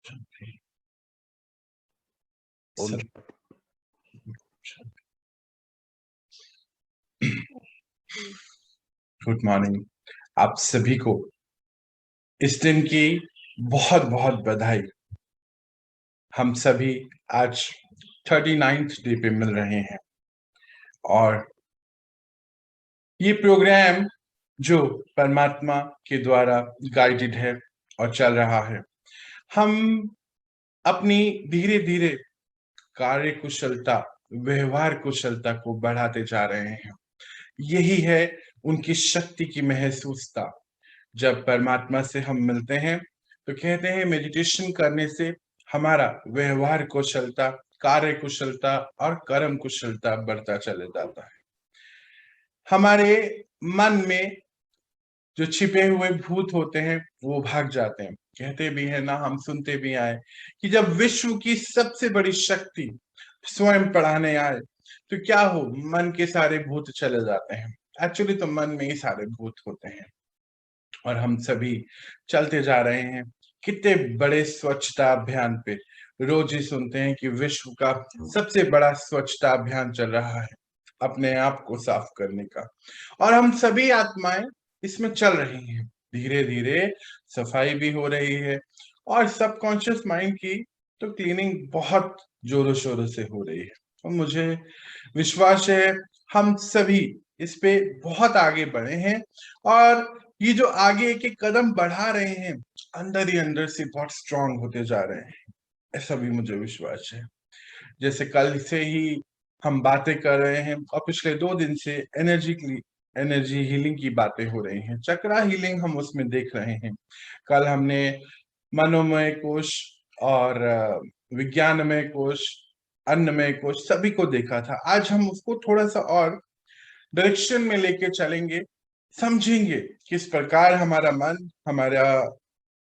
ओम good morning. आप सभी को इस दिन की बहुत बहुत बधाई। हम सभी आज 39th डे पे मिल रहे हैं और ये प्रोग्राम जो परमात्मा के द्वारा गाइडेड है और चल रहा है, हम अपनी धीरे धीरे कार्य कुशलता, व्यवहार कुशलता को बढ़ाते जा रहे हैं। यही है उनकी शक्ति की महसूसता। जब परमात्मा से हम मिलते हैं तो कहते हैं मेडिटेशन करने से हमारा व्यवहार कुशलता, कार्य कुशलता और कर्म कुशलता बढ़ता चले जाता है। हमारे मन में जो छिपे हुए भूत होते हैं वो भाग जाते हैं। कहते भी है ना, हम सुनते भी आए कि जब विश्व की सबसे बड़ी शक्ति स्वयं पढ़ाने आए तो क्या हो, मन के सारे भूत चले जाते हैं। एक्चुअली तो मन में ही सारे भूत होते हैं और हम सभी चलते जा रहे हैं कितने बड़े स्वच्छता अभियान पे। रोज ही सुनते हैं कि विश्व का सबसे बड़ा स्वच्छता अभियान चल रहा है, अपने आप को साफ करने का, और हम सभी आत्माएं इसमें चल रही हैं। धीरे धीरे सफाई भी हो रही है और सबकॉन्शियस माइंड की तो क्लीनिंग बहुत जोरों शोरों से हो रही है। और मुझे विश्वास है हम सभी इस पे बहुत आगे बढ़े हैं और ये जो आगे एक एक कदम बढ़ा रहे हैं अंदर ही अंदर से बहुत स्ट्रांग होते जा रहे हैं, ऐसा भी मुझे विश्वास है। जैसे कल से ही हम बातें कर रहे हैं और पिछले 2 दिन से एनर्जी हीलिंग की बातें हो रही हैं, चक्रा हीलिंग हम उसमें देख रहे हैं। कल हमने मनोमय कोश और विज्ञानमय कोश, अन्नमय कोश सभी को देखा था। आज हम उसको थोड़ा सा और डायरेक्शन में लेके चलेंगे, समझेंगे किस प्रकार हमारा मन हमारा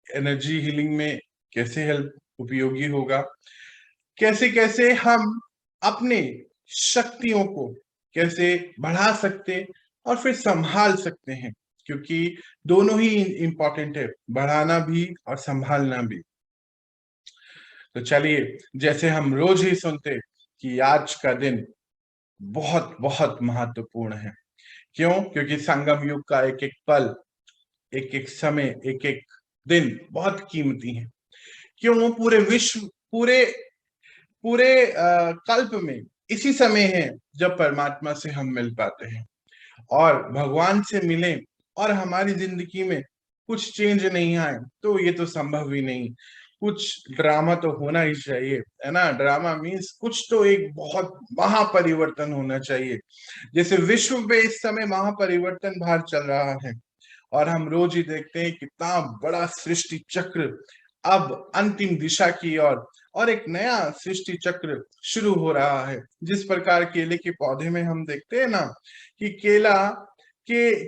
एनर्जी हीलिंग में कैसे हेल्प उपयोगी होगा, कैसे कैसे हम अपने शक्तियों को कैसे बढ़ा सकते और फिर संभाल सकते हैं, क्योंकि दोनों ही इंपॉर्टेंट है, बढ़ाना भी और संभालना भी। तो चलिए, जैसे हम रोज ही सुनते कि आज का दिन बहुत बहुत महत्वपूर्ण है। क्यों? क्योंकि संगम युग का एक एक पल, एक एक समय, एक एक दिन बहुत कीमती है। क्यों? पूरे विश्व, पूरे पूरे कल्प में इसी समय है जब परमात्मा से हम मिल पाते हैं। और भगवान से मिले और हमारी जिंदगी में कुछ चेंज नहीं आए तो ये तो संभव ही नहीं। कुछ ड्रामा तो होना ही चाहिए, है ना। ड्रामा मीन्स कुछ तो एक बहुत महापरिवर्तन होना चाहिए। जैसे विश्व पे इस समय महापरिवर्तन बाहर चल रहा है और हम रोज ही देखते हैं कितना बड़ा सृष्टि चक्र अब अंतिम दिशा की ओर और एक नया सृष्टि चक्र शुरू हो रहा है। जिस प्रकार केले के पौधे में हम देखते हैं ना कि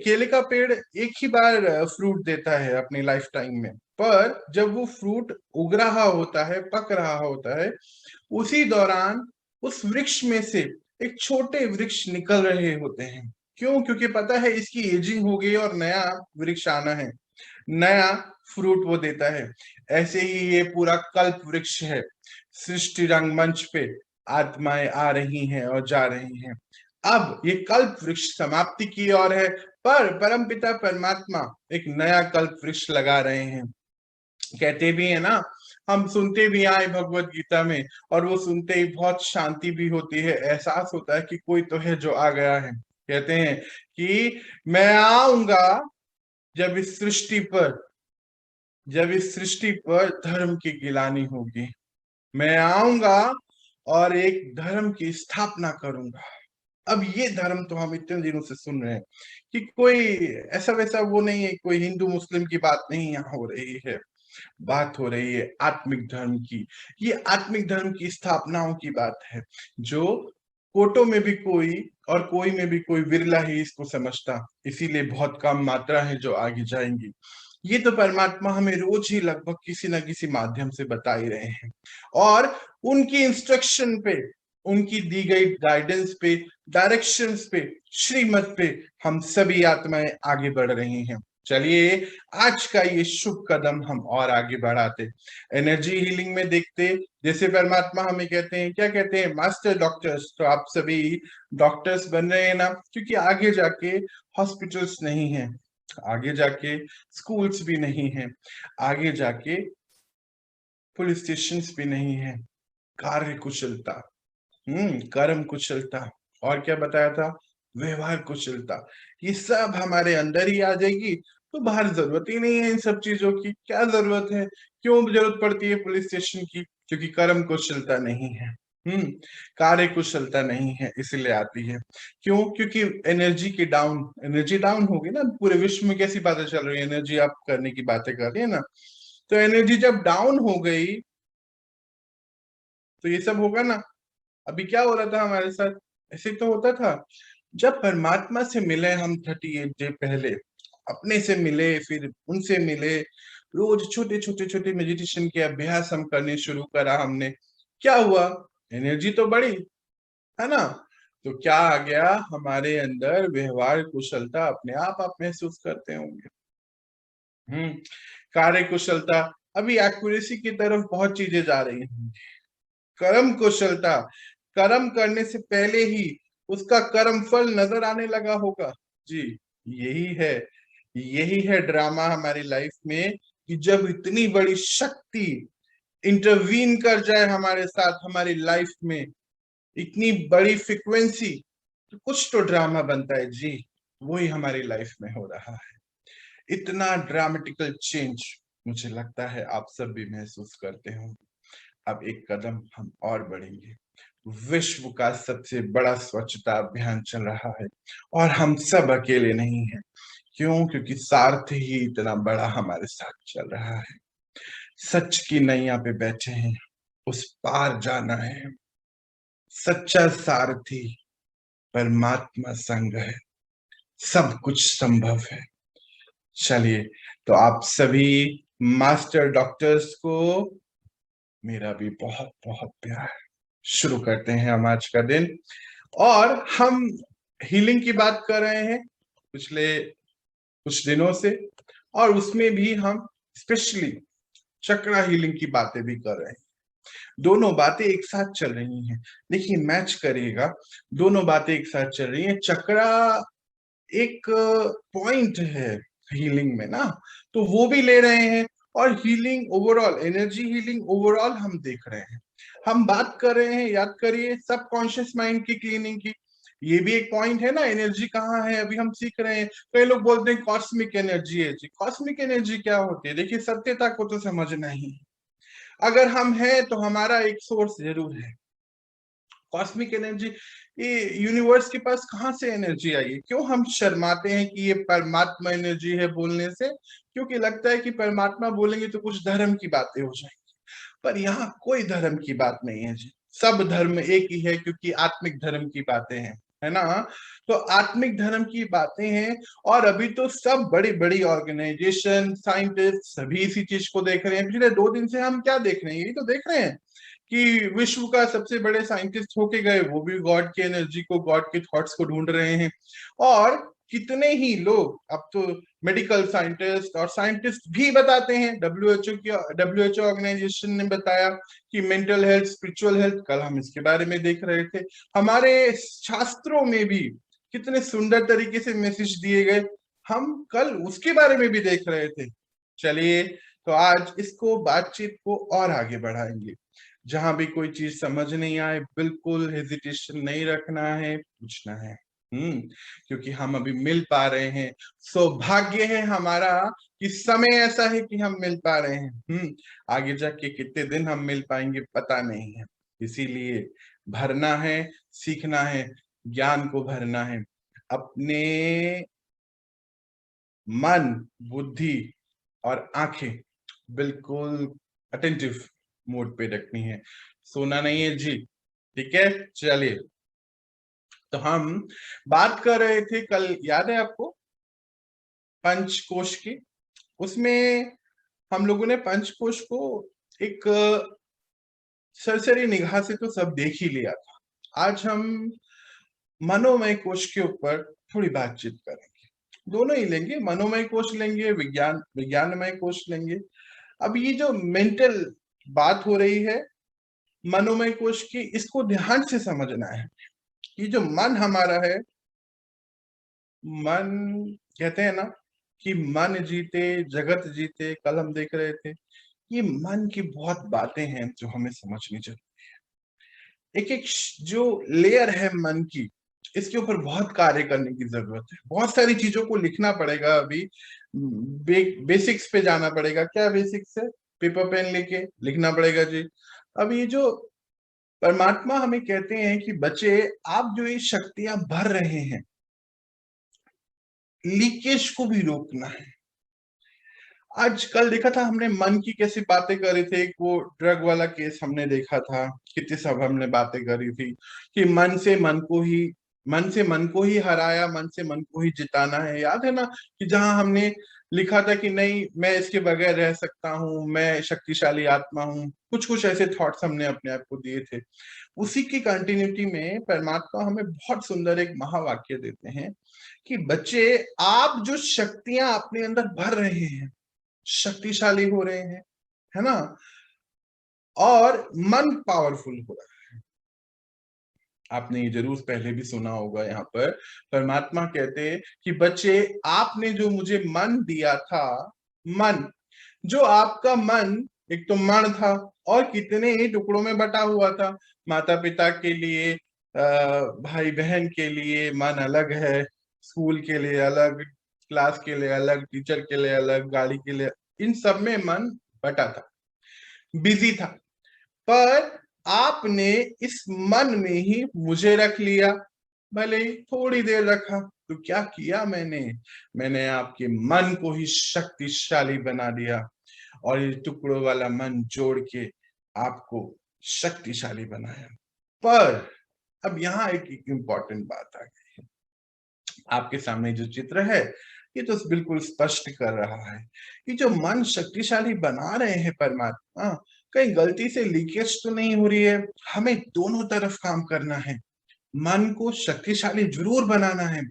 केले का पेड़ एक ही बार फ्रूट देता है अपनी लाइफ टाइम में, पर जब वो फ्रूट उग रहा होता है, पक रहा होता है, उसी दौरान उस वृक्ष में से एक छोटे वृक्ष निकल रहे होते हैं। क्यों? क्योंकि पता है इसकी एजिंग हो गई और नया वृक्ष आना है, नया फ्रूट वो देता है। ऐसे ही ये पूरा कल्प वृक्ष है। सृष्टि रंगमंच पे आत्माएं आ रही हैं और जा रही हैं। अब ये कल्प वृक्ष समाप्ति की ओर है, पर परमपिता परमात्मा एक नया कल्प वृक्ष लगा रहे हैं। कहते भी है ना, हम सुनते भी आए भगवत गीता में, और वो सुनते ही बहुत शांति भी होती है, एहसास होता है कि कोई तो है जो आ गया है। कहते हैं कि मैं आऊंगा जब इस सृष्टि पर धर्म की गिलानी होगी। मैं आऊंगा और एक धर्म की स्थापना करूंगा। अब ये धर्म तो हम इतने दिनों से सुन रहे हैं कि कोई ऐसा वैसा वो नहीं है, कोई हिंदू मुस्लिम की बात नहीं यहाँ हो रही है। बात हो रही है आत्मिक धर्म की। ये आत्मिक धर्म की स्थापनाओं की बात है, जो कोटों में भी कोई और कोई में भी कोई विरला ही इसको समझता, इसीलिए बहुत कम मात्रा है जो आगे जाएंगी। ये तो परमात्मा हमें रोज ही लगभग किसी न किसी माध्यम से बता ही रहे हैं, और उनकी इंस्ट्रक्शन पे, उनकी दी गई गाइडेंस पे, डायरेक्शंस पे, श्रीमत पे हम सभी आत्माएं आगे बढ़ रही हैं। चलिए आज का ये शुभ कदम हम और आगे बढ़ाते, एनर्जी हीलिंग में देखते। जैसे परमात्मा हमें कहते हैं, क्या कहते हैं, मास्टर डॉक्टर्स। तो आप सभी डॉक्टर्स बन रहे हैं ना, क्योंकि आगे जाके हॉस्पिटल्स नहीं है, आगे जाके स्कूल्स भी नहीं है, आगे जाके पुलिस स्टेशन भी नहीं है। कार्य कुशलता, कर्म कुशलता, और क्या बताया था, व्यवहार कुशलता, ये सब हमारे अंदर ही आ जाएगी। तो बाहर जरूरत ही नहीं है इन सब चीजों की। क्या जरूरत है, क्यों जरूरत पड़ती है पुलिस स्टेशन की? क्योंकि कर्म कुशलता नहीं है, कार्य कुशलता नहीं है, इसलिए आती है। क्यों? क्योंकि एनर्जी डाउन होगी ना। पूरे विश्व में कैसी बातें चल रही है, एनर्जी आप करने की बातें कर रही है ना। तो एनर्जी जब डाउन हो गई तो ये सब होगा ना। अभी क्या हो रहा था हमारे साथ, ऐसे तो होता था। जब परमात्मा से मिले हम 38 डे पहले, अपने से मिले, फिर उनसे मिले, रोज छोटे छोटे छोटे मेडिटेशन के अभ्यास हम करने शुरू करा हमने। क्या हुआ, एनर्जी तो बढ़ी, है ना। तो क्या आ गया हमारे अंदर, व्यवहार कुशलता अपने आप महसूस करते होंगे। कार्य कुशलता, अभी एक्यूरेसी की तरफ बहुत चीजें जा रही हैं। कर्म कुशलता, कर्म करने से पहले ही उसका कर्म फल नजर आने लगा होगा जी। यही है, यही है ड्रामा हमारी लाइफ में, कि जब इतनी बड़ी शक्ति इंटरवीन कर जाए हमारे साथ, हमारी लाइफ में इतनी बड़ी फ्रीक्वेंसी, तो कुछ तो ड्रामा बनता है जी। वही हमारी लाइफ में हो रहा है। इतना ड्रामेटिकल चेंज मुझे लगता है आप सब भी महसूस करते हो। अब एक कदम हम और बढ़ेंगे। विश्व का सबसे बड़ा स्वच्छता अभियान चल रहा है, और हम सब अकेले नहीं हैं। क्यों? क्योंकि सारथी ही इतना बड़ा हमारे साथ चल रहा है। सच की नैया पे बैठे हैं, उस पार जाना है। सच्चा सारथी परमात्मा संग है, सब कुछ संभव है। चलिए, तो आप सभी मास्टर डॉक्टर्स को मेरा भी बहुत बहुत प्यार। शुरू करते हैं हम आज का दिन, और हम हीलिंग की बात कर रहे हैं पिछले कुछ दिनों से, और उसमें भी हम स्पेशली चक्रा हीलिंग की बातें भी कर रहे हैं। दोनों बातें एक साथ चल रही हैं। देखिए, मैच करिएगा, दोनों बातें एक साथ चल रही हैं। चक्रा एक पॉइंट है हीलिंग में ना, तो वो भी ले रहे हैं, और healing overall, energy healing overall हम देख रहे हैं। हम बात कर रहे हैं, याद करिए, सबकॉन्शियस माइंड की क्लीनिंग की। ये भी एक पॉइंट है ना, एनर्जी कहाँ है अभी हम सीख रहे हैं। कई लोग बोलते हैं कॉस्मिक एनर्जी है जी। कॉस्मिक एनर्जी क्या होती है? देखिए, सत्यता को तो समझना ही है। अगर हम हैं तो हमारा एक सोर्स जरूर है। कॉस्मिक एनर्जी, ये यूनिवर्स के पास कहाँ से एनर्जी आई है? क्यों हम शर्माते हैं कि ये परमात्मा एनर्जी है बोलने से? क्योंकि लगता है कि परमात्मा बोलेंगे तो कुछ धर्म की बातें हो जाएंगी। पर यहाँ कोई धर्म की बात नहीं है जी। सब धर्म एक ही है, क्योंकि आत्मिक धर्म की बातें हैं, है ना। तो आत्मिक धर्म की बातें हैं, और अभी तो सब बड़ी बड़ी ऑर्गेनाइजेशन, साइंटिस्ट सभी इसी चीज को देख रहे हैं। पिछले 2 दिन से हम क्या देख रहे हैं, यही तो देख रहे हैं कि विश्व का सबसे बड़े साइंटिस्ट होके गए, वो भी गॉड की एनर्जी को, गॉड के थॉट्स को ढूंढ रहे हैं। और कितने ही लोग अब तो मेडिकल साइंटिस्ट और साइंटिस्ट भी बताते हैं, डब्ल्यूएचओ ऑर्गेनाइजेशन ने बताया कि मेंटल हेल्थ, स्पिरिचुअल हेल्थ, कल हम इसके बारे में देख रहे थे। हमारे शास्त्रों में भी कितने सुंदर तरीके से मैसेज दिए गए, हम कल उसके बारे में भी देख रहे थे। चलिए, तो आज इसको, बातचीत को और आगे बढ़ाएंगे। जहां भी कोई चीज समझ नहीं आए, बिल्कुल हेजिटेशन नहीं रखना है, पूछना है। क्योंकि हम अभी मिल पा रहे हैं। सौभाग्य है हमारा कि समय ऐसा है कि हम मिल पा रहे हैं। आगे जाके कितने दिन हम मिल पाएंगे पता नहीं है। इसीलिए भरना है, सीखना है, ज्ञान को भरना है। अपने मन, बुद्धि और आंखें बिल्कुल अटेंटिव मोड पे रखनी है, सोना नहीं है जी। ठीक है, चलिए, तो हम बात कर रहे थे कल, याद है आपको, पंचकोश की। उसमें हम लोगों ने पंचकोश को एक सरसरी निगाह से तो सब देख ही लिया था। आज हम मनोमय कोश के ऊपर थोड़ी बातचीत करेंगे। दोनों ही लेंगे, मनोमय कोश लेंगे, विज्ञानमय कोश लेंगे। अब ये जो मेंटल बात हो रही है मनोमय कोश की, इसको ध्यान से समझना है। ये जो मन हमारा है, मन कहते हैं ना कि मन जीते जगत जीते, कल हम देख रहे थे। ये मन की बहुत बातें हैं जो हमें समझनी चाहिए। एक एक जो लेयर है मन की, इसके ऊपर बहुत कार्य करने की जरूरत है। बहुत सारी चीजों को लिखना पड़ेगा अभी, बेसिक्स पे जाना पड़ेगा। क्या बेसिक्स है? पेपर पेन लेके लिखना पड़ेगा जी। अब ये जो परमात्मा हमें कहते हैं कि बच्चे, आप जो ये शक्तियां भर रहे हैं, लीकेज को भी रोकना है। आज कल देखा था हमने मन की कैसी बातें करी थी, एक वो ड्रग वाला केस हमने देखा था, कितनी सब हमने बातें करी थी कि मन से मन को ही हराया, मन से मन को ही जिताना है। याद है ना कि जहां हमने लिखा था कि नहीं, मैं इसके बगैर रह सकता हूँ, मैं शक्तिशाली आत्मा हूँ, कुछ कुछ ऐसे थॉट्स हमने अपने आप को दिए थे। उसी की कंटिन्यूटी में परमात्मा हमें बहुत सुंदर एक महावाक्य देते हैं कि बच्चे, आप जो शक्तियां अपने अंदर भर रहे हैं, शक्तिशाली हो रहे हैं, है ना, और मन पावरफुल हो रहा है। आपने ये जरूर पहले भी सुना होगा। यहाँ पर परमात्मा कहते हैं कि बच्चे, आपने जो मुझे मन दिया था, मन, जो आपका मन एक तो मण था और कितने ही टुकड़ों में बटा हुआ था। माता पिता के लिए, भाई बहन के लिए मन अलग है, स्कूल के लिए अलग, क्लास के लिए अलग, टीचर के लिए अलग, गाड़ी के लिए, इन सब में मन बटा था, बिजी था। पर आपने इस मन में ही मुझे रख लिया, भले ही थोड़ी देर रखा। तो क्या किया मैंने आपके मन को ही शक्तिशाली बना दिया, और ये टुकड़ों वाला मन जोड़ के आपको शक्तिशाली बनाया। पर अब यहाँ एक इंपॉर्टेंट बात आ गई है। आपके सामने जो चित्र है ये तो बिल्कुल स्पष्ट कर रहा है, ये जो मन शक्तिशाली बना रहे हैं परमात्मा, कहीं गलती से लीकेज तो नहीं हो रही है। हमें दोनों तरफ काम करना है। मन को शक्तिशाली जरूर बनाना है,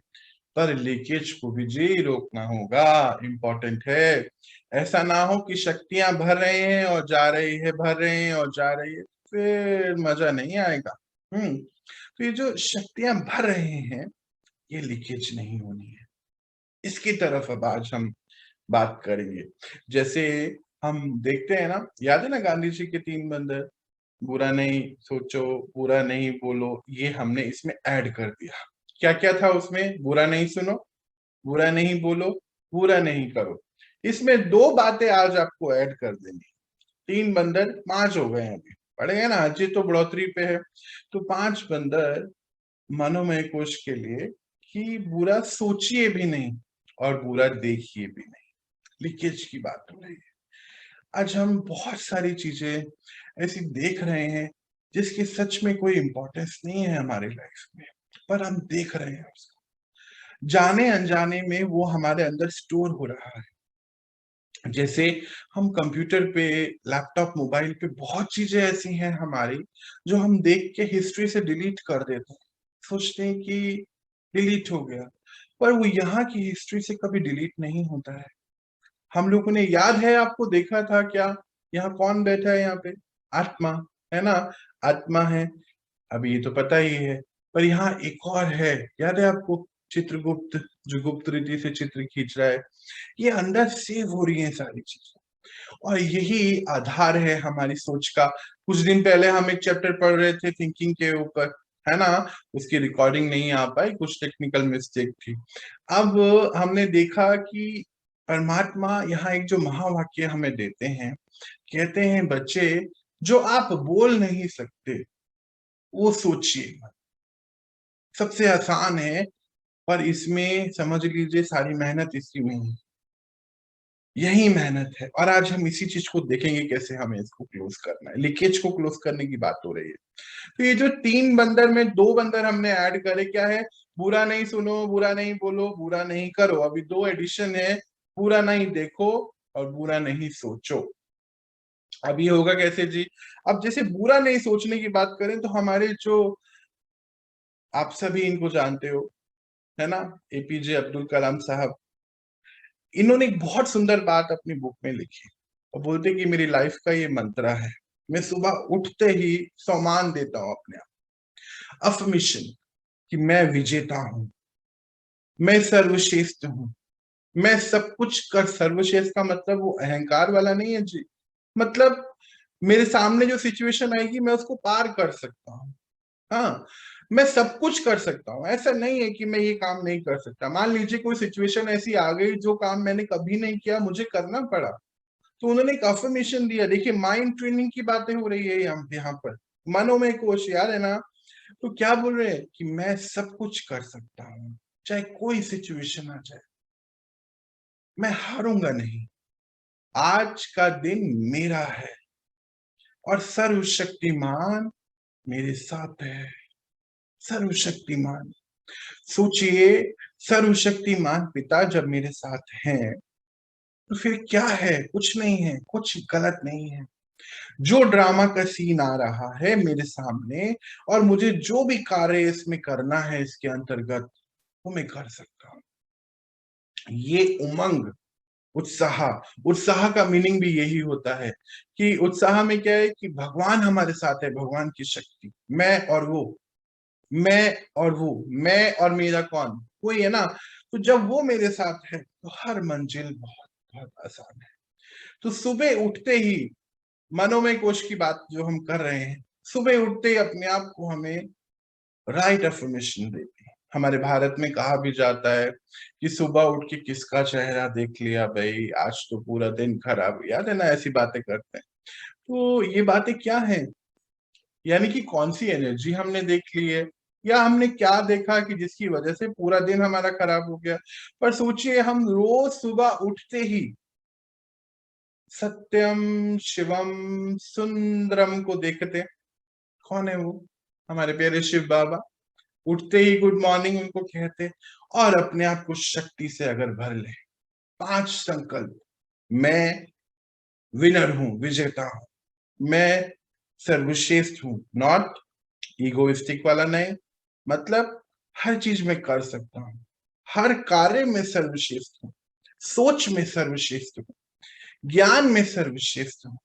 पर लीकेज को भी जी रोकना होगा। इम्पोर्टेंट है। ऐसा ना हो कि शक्तियां भर रहे हैं और जा रही है, भर रहे हैं और जा रही है, फिर मजा नहीं आएगा। तो ये जो शक्तियां भर रहे हैं, ये लीकेज नहीं होनी है। इसकी तरफ अब आज हम बात करेंगे। जैसे हम देखते हैं ना, याद है ना गांधी जी के 3 बंदर, बुरा नहीं सोचो, बुरा नहीं बोलो, ये हमने इसमें ऐड कर दिया। क्या क्या था उसमें? बुरा नहीं सुनो, बुरा नहीं बोलो, बुरा नहीं करो। इसमें 2 बातें आज आपको ऐड कर देनी। 3 बंदर 5 हो गए हैं अभी, पढ़ेंगे ना, अजी तो बढ़ोतरी पे है। तो 5 बंदर मनोमय कोश के लिए कि बुरा सोचिए भी नहीं और बुरा देखिए भी नहीं। लीकेज की बात हो रही है। आज हम बहुत सारी चीजें ऐसी देख रहे हैं जिसकी सच में कोई इंपॉर्टेंस नहीं है हमारी लाइफ में, पर हम देख रहे हैं उसको, जाने अनजाने में वो हमारे अंदर स्टोर हो रहा है। जैसे हम कंप्यूटर पे, लैपटॉप, मोबाइल पे बहुत चीजें ऐसी हैं हमारी जो हम देख के हिस्ट्री से डिलीट कर देते हैं, सोचते हैं कि डिलीट हो गया, पर वो यहाँ की हिस्ट्री से कभी डिलीट नहीं होता है। हम लोगों ने, याद है आपको, देखा था क्या, यहाँ कौन बैठा है? यहाँ पे आत्मा है ना, आत्मा है। अभी ये तो पता ही है, पर यहाँ एक और है, याद है आपको? चित्रगुप्त, जो गुप्त रीति से चित्र खींच रहा है। ये अंदर सेव हो रही है सारी चीजें, और यही आधार है हमारी सोच का। कुछ दिन पहले हम एक चैप्टर पढ़ रहे थे थिंकिंग के ऊपर, है ना, उसकी रिकॉर्डिंग नहीं आ पाई, कुछ टेक्निकल मिस्टेक थी। अब हमने देखा कि परमात्मा यहाँ एक जो महावाक्य हमें देते हैं, कहते हैं बच्चे, जो आप बोल नहीं सकते वो सोचिए। सबसे आसान है, पर इसमें समझ लीजिए सारी मेहनत इसी में है। यही मेहनत है, और आज हम इसी चीज को देखेंगे कैसे हमें इसको क्लोज करना है। लीकेज को क्लोज करने की बात हो रही है। तो ये जो 3 बंदर में 2 बंदर हमने ऐड करे, क्या है? बुरा नहीं सुनो, बुरा नहीं बोलो, बुरा नहीं करो। अभी 2 एडिशन है, बुरा नहीं देखो और बुरा नहीं सोचो। अब ये होगा कैसे जी? अब जैसे बुरा नहीं सोचने की बात करें तो हमारे जो, आप सभी इनको जानते हो, है ना, एपीजे अब्दुल कलाम साहब, इन्होंने एक बहुत सुंदर बात अपनी बुक में लिखी और बोलते कि मेरी लाइफ का ये मंत्र है, मैं सुबह उठते ही सम्मान देता हूं अपने आप, अफर्मेशन कि मैं विजेता हूं, मैं सर्वश्रेष्ठ हूं, मैं सब कुछ कर। सर्वश्रेष्ठ का मतलब वो अहंकार वाला नहीं है जी, मतलब मेरे सामने जो सिचुएशन आएगी मैं उसको पार कर सकता हूँ। हाँ, मैं सब कुछ कर सकता हूँ, ऐसा नहीं है कि मैं ये काम नहीं कर सकता। मान लीजिए कोई सिचुएशन ऐसी आ गई जो काम मैंने कभी नहीं किया, मुझे करना पड़ा, तो उन्होंने एक अफर्मेशन दिया। देखिए माइंड ट्रेनिंग की बातें हो रही है यहाँ पर, मनो में कोश याद है ना। तो क्या बोल रहे हैं कि मैं सब कुछ कर सकता हूँ, चाहे कोई सिचुएशन आ जाए, मैं हारूंगा नहीं, आज का दिन मेरा है और सर्वशक्तिमान मेरे साथ है। सर्वशक्तिमान, सोचिए, सर्वशक्तिमान पिता जब मेरे साथ हैं तो फिर क्या है, कुछ नहीं है, कुछ गलत नहीं है। जो ड्रामा का सीन आ रहा है मेरे सामने और मुझे जो भी कार्य इसमें करना है इसके अंतर्गत, वो मैं कर सकता हूं। ये उमंग, उत्साह, उत्साह का मीनिंग भी यही होता है कि उत्साह में क्या है कि भगवान हमारे साथ है, भगवान की शक्ति, मैं और वो, मैं और वो, मैं और मेरा कौन, कोई है ना। तो जब वो मेरे साथ है तो हर मंजिल बहुत बहुत आसान है। तो सुबह उठते ही मनोमय कोश की बात जो हम कर रहे हैं, सुबह उठते ही अपने आप को हमें राइट अफर्मेशन देती है। हमारे भारत में कहा भी जाता है कि सुबह उठ के किसका चेहरा देख लिया भाई, आज तो पूरा दिन खराब, याद है ना, ऐसी बातें करते हैं। तो ये बातें क्या है, यानी कि कौन सी एनर्जी हमने देख ली है या हमने क्या देखा कि जिसकी वजह से पूरा दिन हमारा खराब हो गया। पर सोचिए, हम रोज सुबह उठते ही सत्यम शिवम सुंदरम को देखते, कौन है वो, हमारे प्यारे शिव बाबा। उठते ही गुड मॉर्निंग उनको कहते और अपने आप को शक्ति से अगर भर ले, 5 संकल्प, मैं विनर हूं, विजेता हूं, मैं सर्वश्रेष्ठ हूं, नॉट ईगोइस्टिक वाला नहीं, मतलब हर चीज में कर सकता हूं, हर कार्य में सर्वश्रेष्ठ हूं, सोच में सर्वश्रेष्ठ हूं, ज्ञान में सर्वश्रेष्ठ हूं,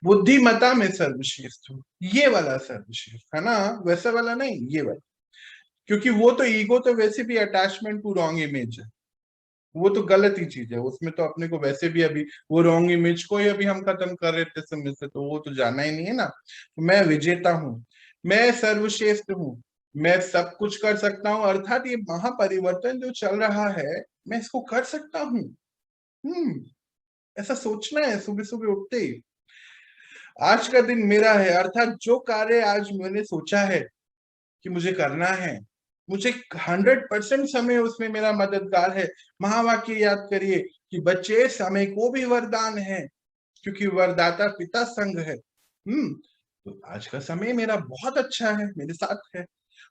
बुद्धिमता में सर्वश्रेष्ठ हूं। ये वाला सर्वश्रेष्ठ है ना, वैसा वाला नहीं, ये वाला। क्योंकि वो तो ईगो तो वैसे भी अटैचमेंट टू रॉन्ग इमेज है, वो तो गलत ही चीज है, उसमें तो अपने को वैसे भी अभी वो रॉन्ग इमेज को ही अभी हम खत्म कर रहे थे समय से, तो वो तो जाना ही नहीं है ना। तो मैं विजेता हूँ, मैं सर्वश्रेष्ठ हूँ, मैं सब कुछ कर सकता हूँ, अर्थात ये महापरिवर्तन जो चल रहा है मैं इसको कर सकता हूँ। ऐसा सोचना है सुबह सुबह उठते ही, आज का दिन मेरा है, अर्थात जो कार्य आज मैंने सोचा है कि मुझे करना है, मुझे 100% समय उसमें मेरा मददगार है। महावाक्य याद करिए कि बच्चे समय को भी वरदान है, क्योंकि वरदाता पिता संग है। तो आज का समय मेरा बहुत अच्छा है, मेरे साथ है।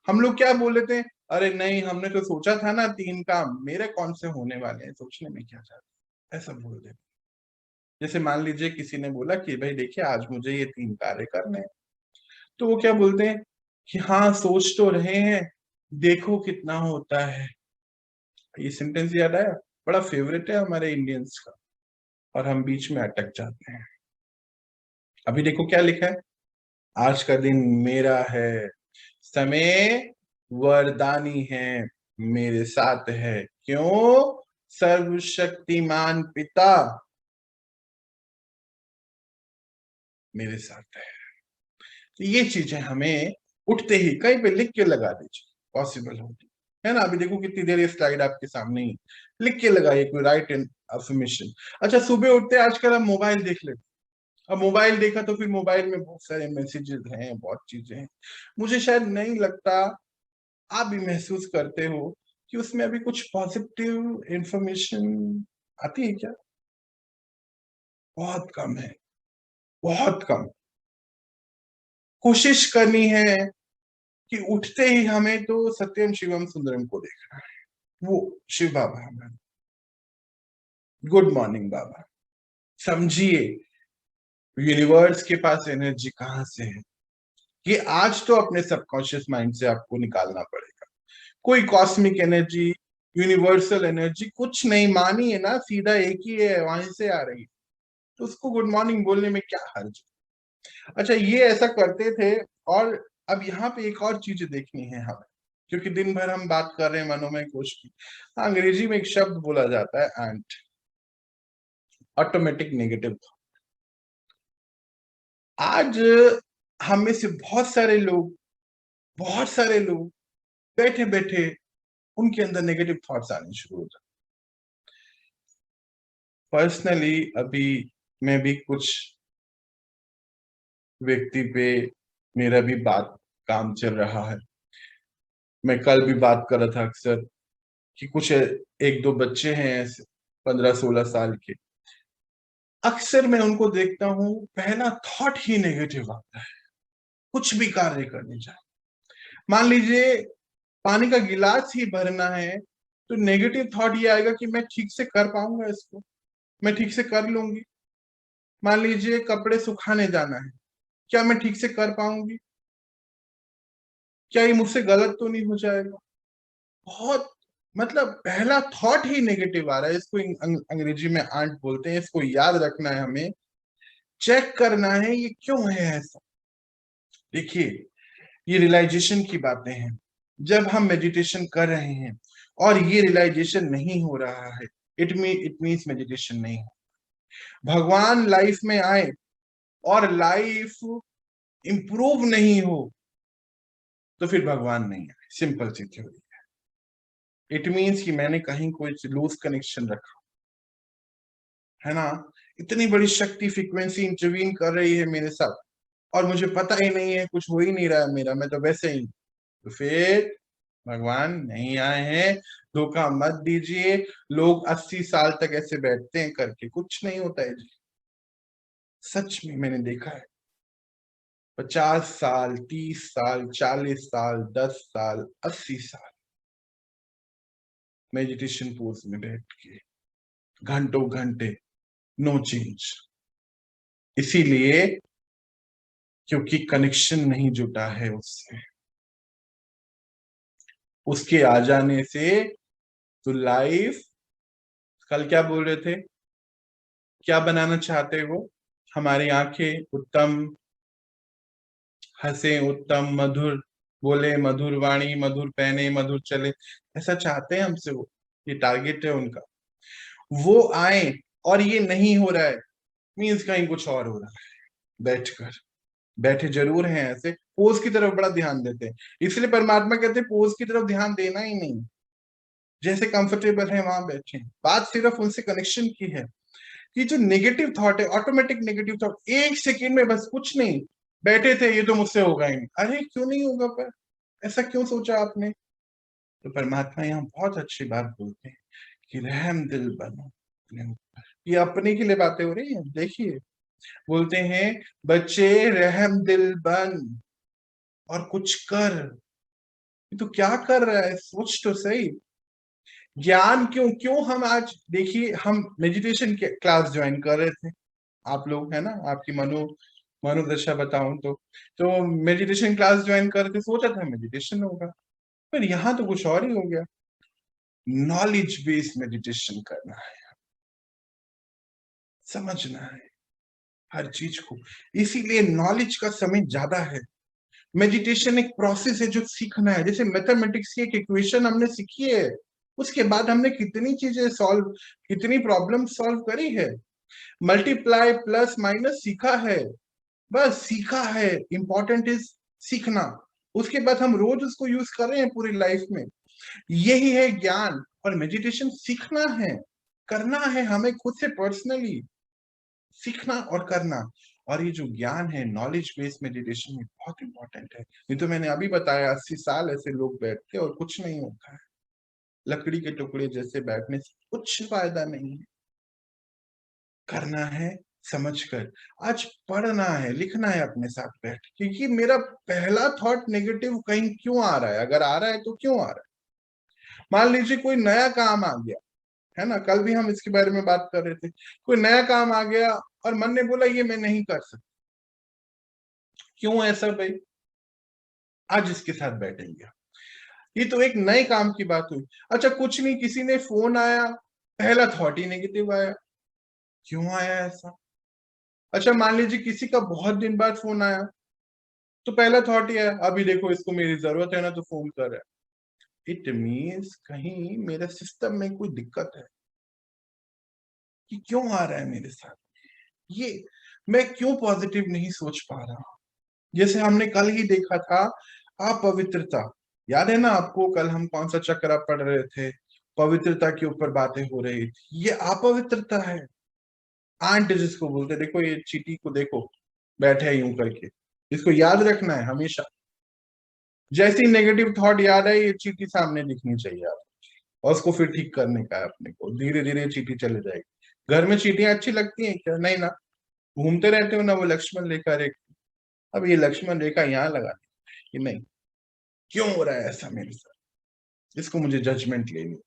हम लोग क्या बोल लेते हैं, अरे नहीं हमने तो सोचा था ना 3 काम, मेरे कौन से होने वाले हैं, सोचने में क्या जाता है, ऐसा बोल देते। जैसे मान लीजिए किसी ने बोला कि भाई देखिए आज मुझे ये 3 कार्य करने हैं, तो वो क्या बोलते हैं कि हाँ सोच तो रहे हैं, देखो कितना होता है। ये सेंटेंस याद आया, बड़ा फेवरेट है हमारे इंडियंस का, और हम बीच में अटक जाते हैं। अभी देखो क्या लिखा है, आज का दिन मेरा है, समय वरदानी है, मेरे साथ है, क्यों, सर्वशक्तिमान पिता मेरे साथ है। तो ये चीजें हमें उठते ही कहीं पे लिख के लगा दीजिए, पॉसिबल होगी, है ना। अभी देखो कितनी देर ये स्लाइड आपके सामने ही, लिख के लगाइए कोई राइट एंड अफर्मेशन। अच्छा, सुबह उठते आजकल हम मोबाइल देख लेते, अब मोबाइल देखा तो फिर मोबाइल में बहुत सारे मैसेजेस हैं, बहुत चीजें हैं, मुझे शायद नहीं लगता आप भी महसूस करते हो कि उसमें अभी कुछ पॉजिटिव इंफॉर्मेशन आती है क्या, बहुत कम है, बहुत कम। कोशिश करनी है कि उठते ही हमें तो सत्यम शिवम सुंदरम को देखना है, वो शिव बाबा हमारे, गुड मॉर्निंग बाबा। समझिए यूनिवर्स के पास एनर्जी कहां से है, ये आज तो अपने सबकॉन्शियस माइंड से आपको निकालना पड़ेगा। कोई कॉस्मिक एनर्जी यूनिवर्सल एनर्जी कुछ नहीं मानी है ना, सीधा एक ही है, वहीं से आ रही है, तो उसको गुड मॉर्निंग बोलने में क्या हर्ज। अच्छा, ये ऐसा करते थे। और अब यहाँ पे एक और चीज देखनी है हमें, क्योंकि दिन भर हम बात कर रहे हैं मनोमय कोश की। अंग्रेजी में एक शब्द बोला जाता है एंट, ऑटोमेटिक नेगेटिव। आज हम में से बहुत सारे लोग बैठे बैठे उनके अंदर नेगेटिव थॉट्स आने शुरू हो जाते। पर्सनली अभी मैं भी कुछ व्यक्ति पे मेरा भी बात काम चल रहा है। मैं कल भी बात कर रहा था अक्सर कि कुछ एक दो बच्चे हैं ऐसे 15-16 साल के। अक्सर मैं उनको देखता हूं, पहला थॉट ही नेगेटिव आता है कुछ भी कार्य करने जाए। मान लीजिए पानी का गिलास ही भरना है, तो नेगेटिव थॉट ये आएगा कि मैं ठीक से कर पाऊंगा इसको, मैं ठीक से कर लूंगी। मान लीजिए कपड़े सुखाने जाना है, क्या मैं ठीक से कर पाऊंगी, क्या ये मुझसे गलत तो नहीं हो जाएगा। बहुत मतलब पहला थॉट ही नेगेटिव आ रहा है। इसको अंग्रेजी में आंट बोलते हैं। इसको याद रखना है हमें, चेक करना है ये क्यों है ऐसा। देखिए, ये रियलाइजेशन की बातें हैं। जब हम मेडिटेशन कर रहे हैं और ये रियलाइजेशन नहीं हो रहा है, इट मीन्स मेडिटेशन नहीं है। भगवान लाइफ में आए और लाइफ इंप्रूव नहीं हो तो फिर भगवान नहीं आए, सिंपल सी थ्योरी है। इट मीन्स कि मैंने कहीं कोई लूज कनेक्शन रखा है ना। इतनी बड़ी शक्ति फ्रीक्वेंसी इंटरवीन कर रही है मेरे साथ और मुझे पता ही नहीं है, कुछ हो ही नहीं रहा है मेरा, मैं तो वैसे ही। तो फिर भगवान नहीं आए हैं। धोखा मत दीजिए। लोग 80 साल तक ऐसे बैठते हैं करके, कुछ नहीं होता है जी। सच में मैंने देखा है, 50 साल, 30 साल, 40 साल, 10 साल, 80 साल मेडिटेशन पोज में बैठ के घंटों घंटे, नो चेंज। इसीलिए क्योंकि कनेक्शन नहीं जुटा है उससे। उसके आ जाने से तो लाइफ, कल क्या बोल रहे थे, क्या बनाना चाहते वो, हमारी आंखें उत्तम हंसे, उत्तम मधुर बोले, मधुर वाणी, मधुर पहने, मधुर चले, ऐसा चाहते हैं हमसे वो। ये टारगेट है उनका। वो आए और ये नहीं हो रहा है, मीन्स कहीं कुछ और हो रहा है। बैठकर बैठे जरूर हैं ऐसे, पोज की तरफ बड़ा ध्यान देते हैं। इसलिए परमात्मा कहते हैं पोज की तरफ ध्यान देना ही नहीं, जैसे कंफर्टेबल है वहां बैठे। बात सिर्फ उनसे कनेक्शन की है कि जो नेगेटिव थॉट है, ऑटोमेटिक नेगेटिव थॉट, एक सेकेंड में बस कुछ नहीं, बैठे थे ये तो मुझसे होगा ही नहीं, अरे क्यों नहीं होगा, पर ऐसा क्यों सोचा आपने। तो परमात्मा यहाँ बहुत अच्छी बात बोलते हैं कि रहम दिल बनो अपने ऊपर। ये अपने के लिए बातें हो रही है। देखिए, बोलते हैं बच्चे रहम दिल बन और कुछ कर। तो क्या कर रहा है, सोच तो सही। ज्ञान क्यों क्यों हम आज देखिए, हम मेडिटेशन के क्लास ज्वाइन कर रहे थे, आप लोग है ना, आपकी मनोदशा बताऊं तो मेडिटेशन क्लास ज्वाइन करके सोचा था मेडिटेशन होगा, पर यहाँ तो कुछ और ही हो गया। नॉलेज बेस्ड मेडिटेशन करना है, समझना है हर चीज को। इसीलिए नॉलेज का समय ज्यादा है। मेडिटेशन एक प्रोसेस है जो सीखना है। जैसे मैथमेटिक्स की एक इक्वेशन हमने सीखी है, उसके बाद हमने कितनी चीजें सॉल्व, कितनी प्रॉब्लम सॉल्व करी है। मल्टीप्लाई प्लस माइनस सीखा है, बस सीखा है। इंपॉर्टेंट इज सीखना। उसके बाद हम रोज उसको यूज कर रहे हैं पूरी लाइफ में। यही है ज्ञान। और मेडिटेशन सीखना है, करना है हमें खुद से पर्सनली, सीखना और करना। और ये जो ज्ञान है, नॉलेज बेस्ड मेडिटेशन में बहुत इंपॉर्टेंट है। नहीं तो मैंने अभी बताया 80 साल ऐसे लोग बैठते और कुछ नहीं होता है। लकड़ी के टुकड़े जैसे बैठने से कुछ फायदा नहीं है। करना है समझकर। आज पढ़ना है, लिखना है अपने साथ बैठ, क्योंकि मेरा पहला थॉट नेगेटिव कहीं क्यों आ रहा है, अगर आ रहा है तो क्यों आ रहा है। मान लीजिए कोई नया काम आ गया है ना, कल भी हम इसके बारे में बात कर रहे थे। कोई नया काम आ गया और मन ने बोला ये मैं नहीं कर सकता, क्यों ऐसा भाई, आज इसके साथ बैठेंगे। ये तो एक नए काम की बात हुई। अच्छा कुछ नहीं, किसी ने फोन आया, पहला थॉट ही नेगेटिव आया। क्यों आया ऐसा? अच्छा मान लीजिए किसी का बहुत दिन बाद फोन आया, तो पहला थॉट ही आया, अभी देखो इसको मेरी जरूरत है ना, तो फोन कर रहा है। इट मीन्स कहीं मेरे सिस्टम में कोई दिक्कत है कि क्यों आ रहा है मेरे साथ ये, मैं क्यों पॉजिटिव नहीं सोच पा रहा। जैसे हमने कल ही देखा था अपवित्रता, याद है ना आपको? कल हम कौन सा चक्र पढ़ रहे थे, पवित्रता के ऊपर बातें हो रही थी। ये अपवित्रता है, आंट जिसको बोलते। देखो ये चीटी को देखो, बैठे है यूं करके, इसको याद रखना है हमेशा। जैसी नेगेटिव थॉट याद है, ये चीटी सामने दिखनी चाहिए आप, और उसको फिर ठीक करने का है अपने को। धीरे धीरे चीटी चले जाएगी। घर में चीटियां अच्छी लगती हैं क्या? नहीं ना, घूमते रहते हो ना वो लक्ष्मण रेखा रेखा। अब ये लक्ष्मण रेखा यहाँ लगा कि नहीं, क्यों हो रहा है ऐसा मेरे साथ, इसको मुझे जजमेंट लेनी है।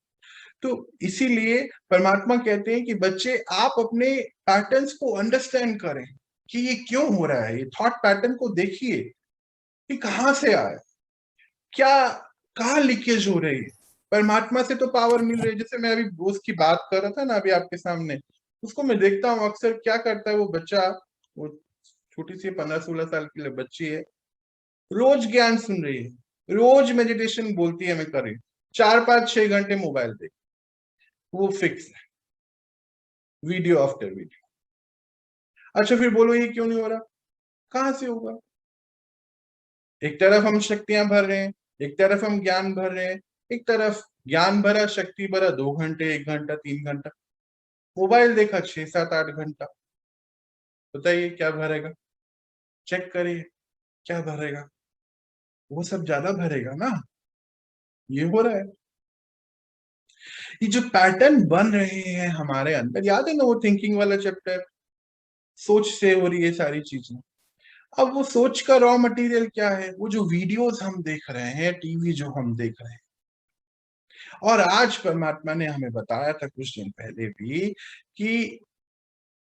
तो इसीलिए परमात्मा कहते हैं कि बच्चे आप अपने पैटर्न्स को अंडरस्टैंड करें कि ये क्यों हो रहा है। ये थॉट पैटर्न को देखिए कि कहां से आया, क्या, कहाँ लीकेज हो रही है। परमात्मा से तो पावर मिल रही है। जैसे मैं अभी दोस्त की बात कर रहा था ना अभी आपके सामने, उसको मैं देखता हूँ अक्सर क्या करता है वो बच्चा, वो छोटी सी 15-16 साल की बच्ची है, रोज ज्ञान सुन रही है, रोज मेडिटेशन बोलती है मैं करें, 4-5-6 घंटे मोबाइल देख, वो फिक्स है, वीडियो आफ्टर वीडियो। अच्छा फिर बोलो ये क्यों नहीं हो रहा? कहां से होगा? एक तरफ हम शक्तियां भर रहे हैं, एक तरफ हम ज्ञान भर रहे हैं, एक तरफ ज्ञान भरा, शक्ति भरा 2 घंटे, 1 घंटा, 3 घंटा, मोबाइल देखा 6-7-8 घंटा। बताइए क्या भरेगा? चेक करिए क्या भरेगा? वो सब ज्यादा भरेगा ना। ये हो रहा है, ये जो पैटर्न बन रहे हैं हमारे अंदर, याद है ना वो थिंकिंग वाला चैप्टर, सोच से हो रही है सारी चीजें। अब वो सोच का रॉ मटेरियल क्या है? वो जो वीडियोस हम देख रहे हैं, टीवी जो हम देख रहे हैं। और आज परमात्मा ने हमें बताया था कुछ दिन पहले भी कि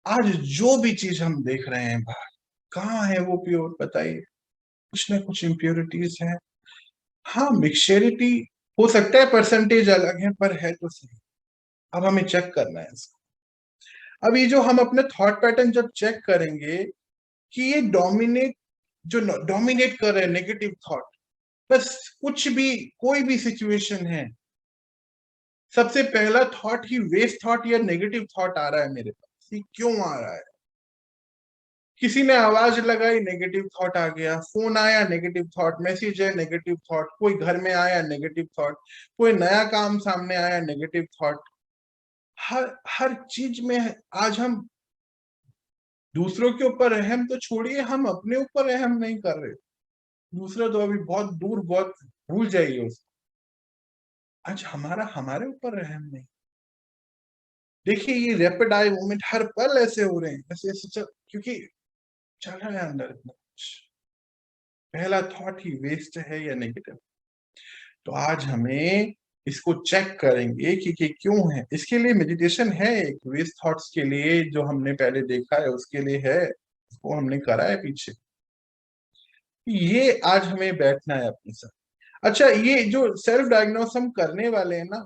आज जो भी चीज हम देख रहे हैं बाहर, कहाँ है वो प्योर? बताइए, कुछ ना कुछ इम्प्योरिटीज है। हाँ मिक्सचरिटी हो सकता है, परसेंटेज अलग है, पर है तो सही। अब हमें चेक करना है इसको। अब ये जो हम अपने थॉट पैटर्न जब चेक करेंगे कि ये जो डोमिनेट कर रहे हैं नेगेटिव थॉट, बस कुछ भी, कोई भी सिचुएशन है, सबसे पहला थॉट ही वेस्ट थॉट या नेगेटिव थॉट आ रहा है मेरे पास। ये क्यों आ रहा है? किसी ने आवाज लगाई, नेगेटिव थॉट आ गया, फोन आया, नेगेटिव थॉट, मैसेज है, नेगेटिव थॉट, कोई घर में आया, नेगेटिव थॉट, कोई नया काम सामने आया, नेगेटिव थॉट। हर हर चीज में आज हम दूसरों के ऊपर रहम तो छोड़िए, हम अपने ऊपर रहम नहीं कर रहे। दूसरा तो अभी बहुत दूर, बहुत भूल जाइए उसको। आज हमारा हमारे ऊपर रहम नहीं। देखिए ये रैपिड आई मूवमेंट हर पल ऐसे हो रहे हैं, ऐसे ऐसे क्योंकि चल रहा है अंदर इतना कुछ। पहला थॉट ही वेस्ट है या नेगेटिव। तो आज हमें इसको चेक करेंगे कि क्यों है। इसके लिए मेडिटेशन है, एक वेस्ट थॉट्स के लिए जो हमने पहले देखा है उसके लिए है, उसको हमने करा है पीछे। ये आज हमें बैठना है अपने साथ। अच्छा ये जो सेल्फ डायग्नोस हम करने वाले हैं ना,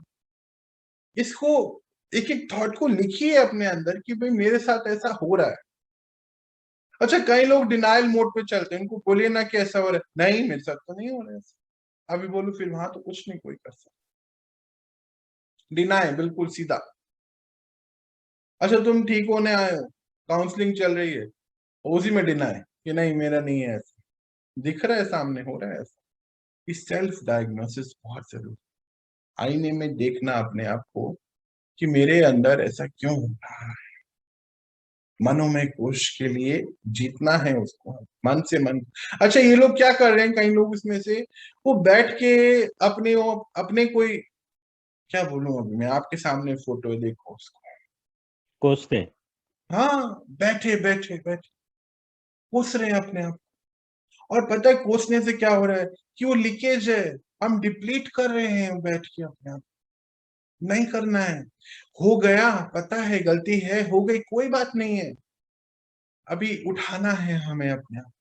इसको एक एक थॉट को लिखिए अपने अंदर कि भाई मेरे साथ ऐसा हो रहा है। अच्छा कई लोग डिनाइल मोड पे चलते हैं, उनको बोलिए ना कि ऐसा हो रहा है, नहीं मेरे साथ तो नहीं हो रहा है ऐसा। अभी बोलो फिर वहां तो कुछ नहीं कोई कर सकता, डिनाई बिल्कुल सीधा। अच्छा तुम ठीक होने आए हो, काउंसलिंग चल रही है, उसी में डिनाई कि नहीं मेरा नहीं है ऐसा, दिख रहा है सामने हो रहा है ऐसा। इस सेल्फ डायग्नोसिस बहुत जरूरी, आईने में देखना अपने आप को कि मेरे अंदर ऐसा क्यों हो रहा है। मनोमय कोश के लिए जीतना है उसको, मन से मन। अच्छा ये लोग क्या कर रहे हैं, कई लोग इसमें से, वो बैठ के अपने कोई, क्या बोलूं, अभी मैं आपके सामने फोटो है, देखो उसको। कोसते। हाँ बैठे बैठे बैठे कोस रहे हैं अपने आप। और पता है कोसने से क्या हो रहा है? कि वो लीकेज है, हम डिप्लीट कर रहे हैं बैठ के अपने आप। नहीं करना है, हो गया, पता है गलती है, हो गई, कोई बात नहीं है, अभी उठाना है हमें अपने आप।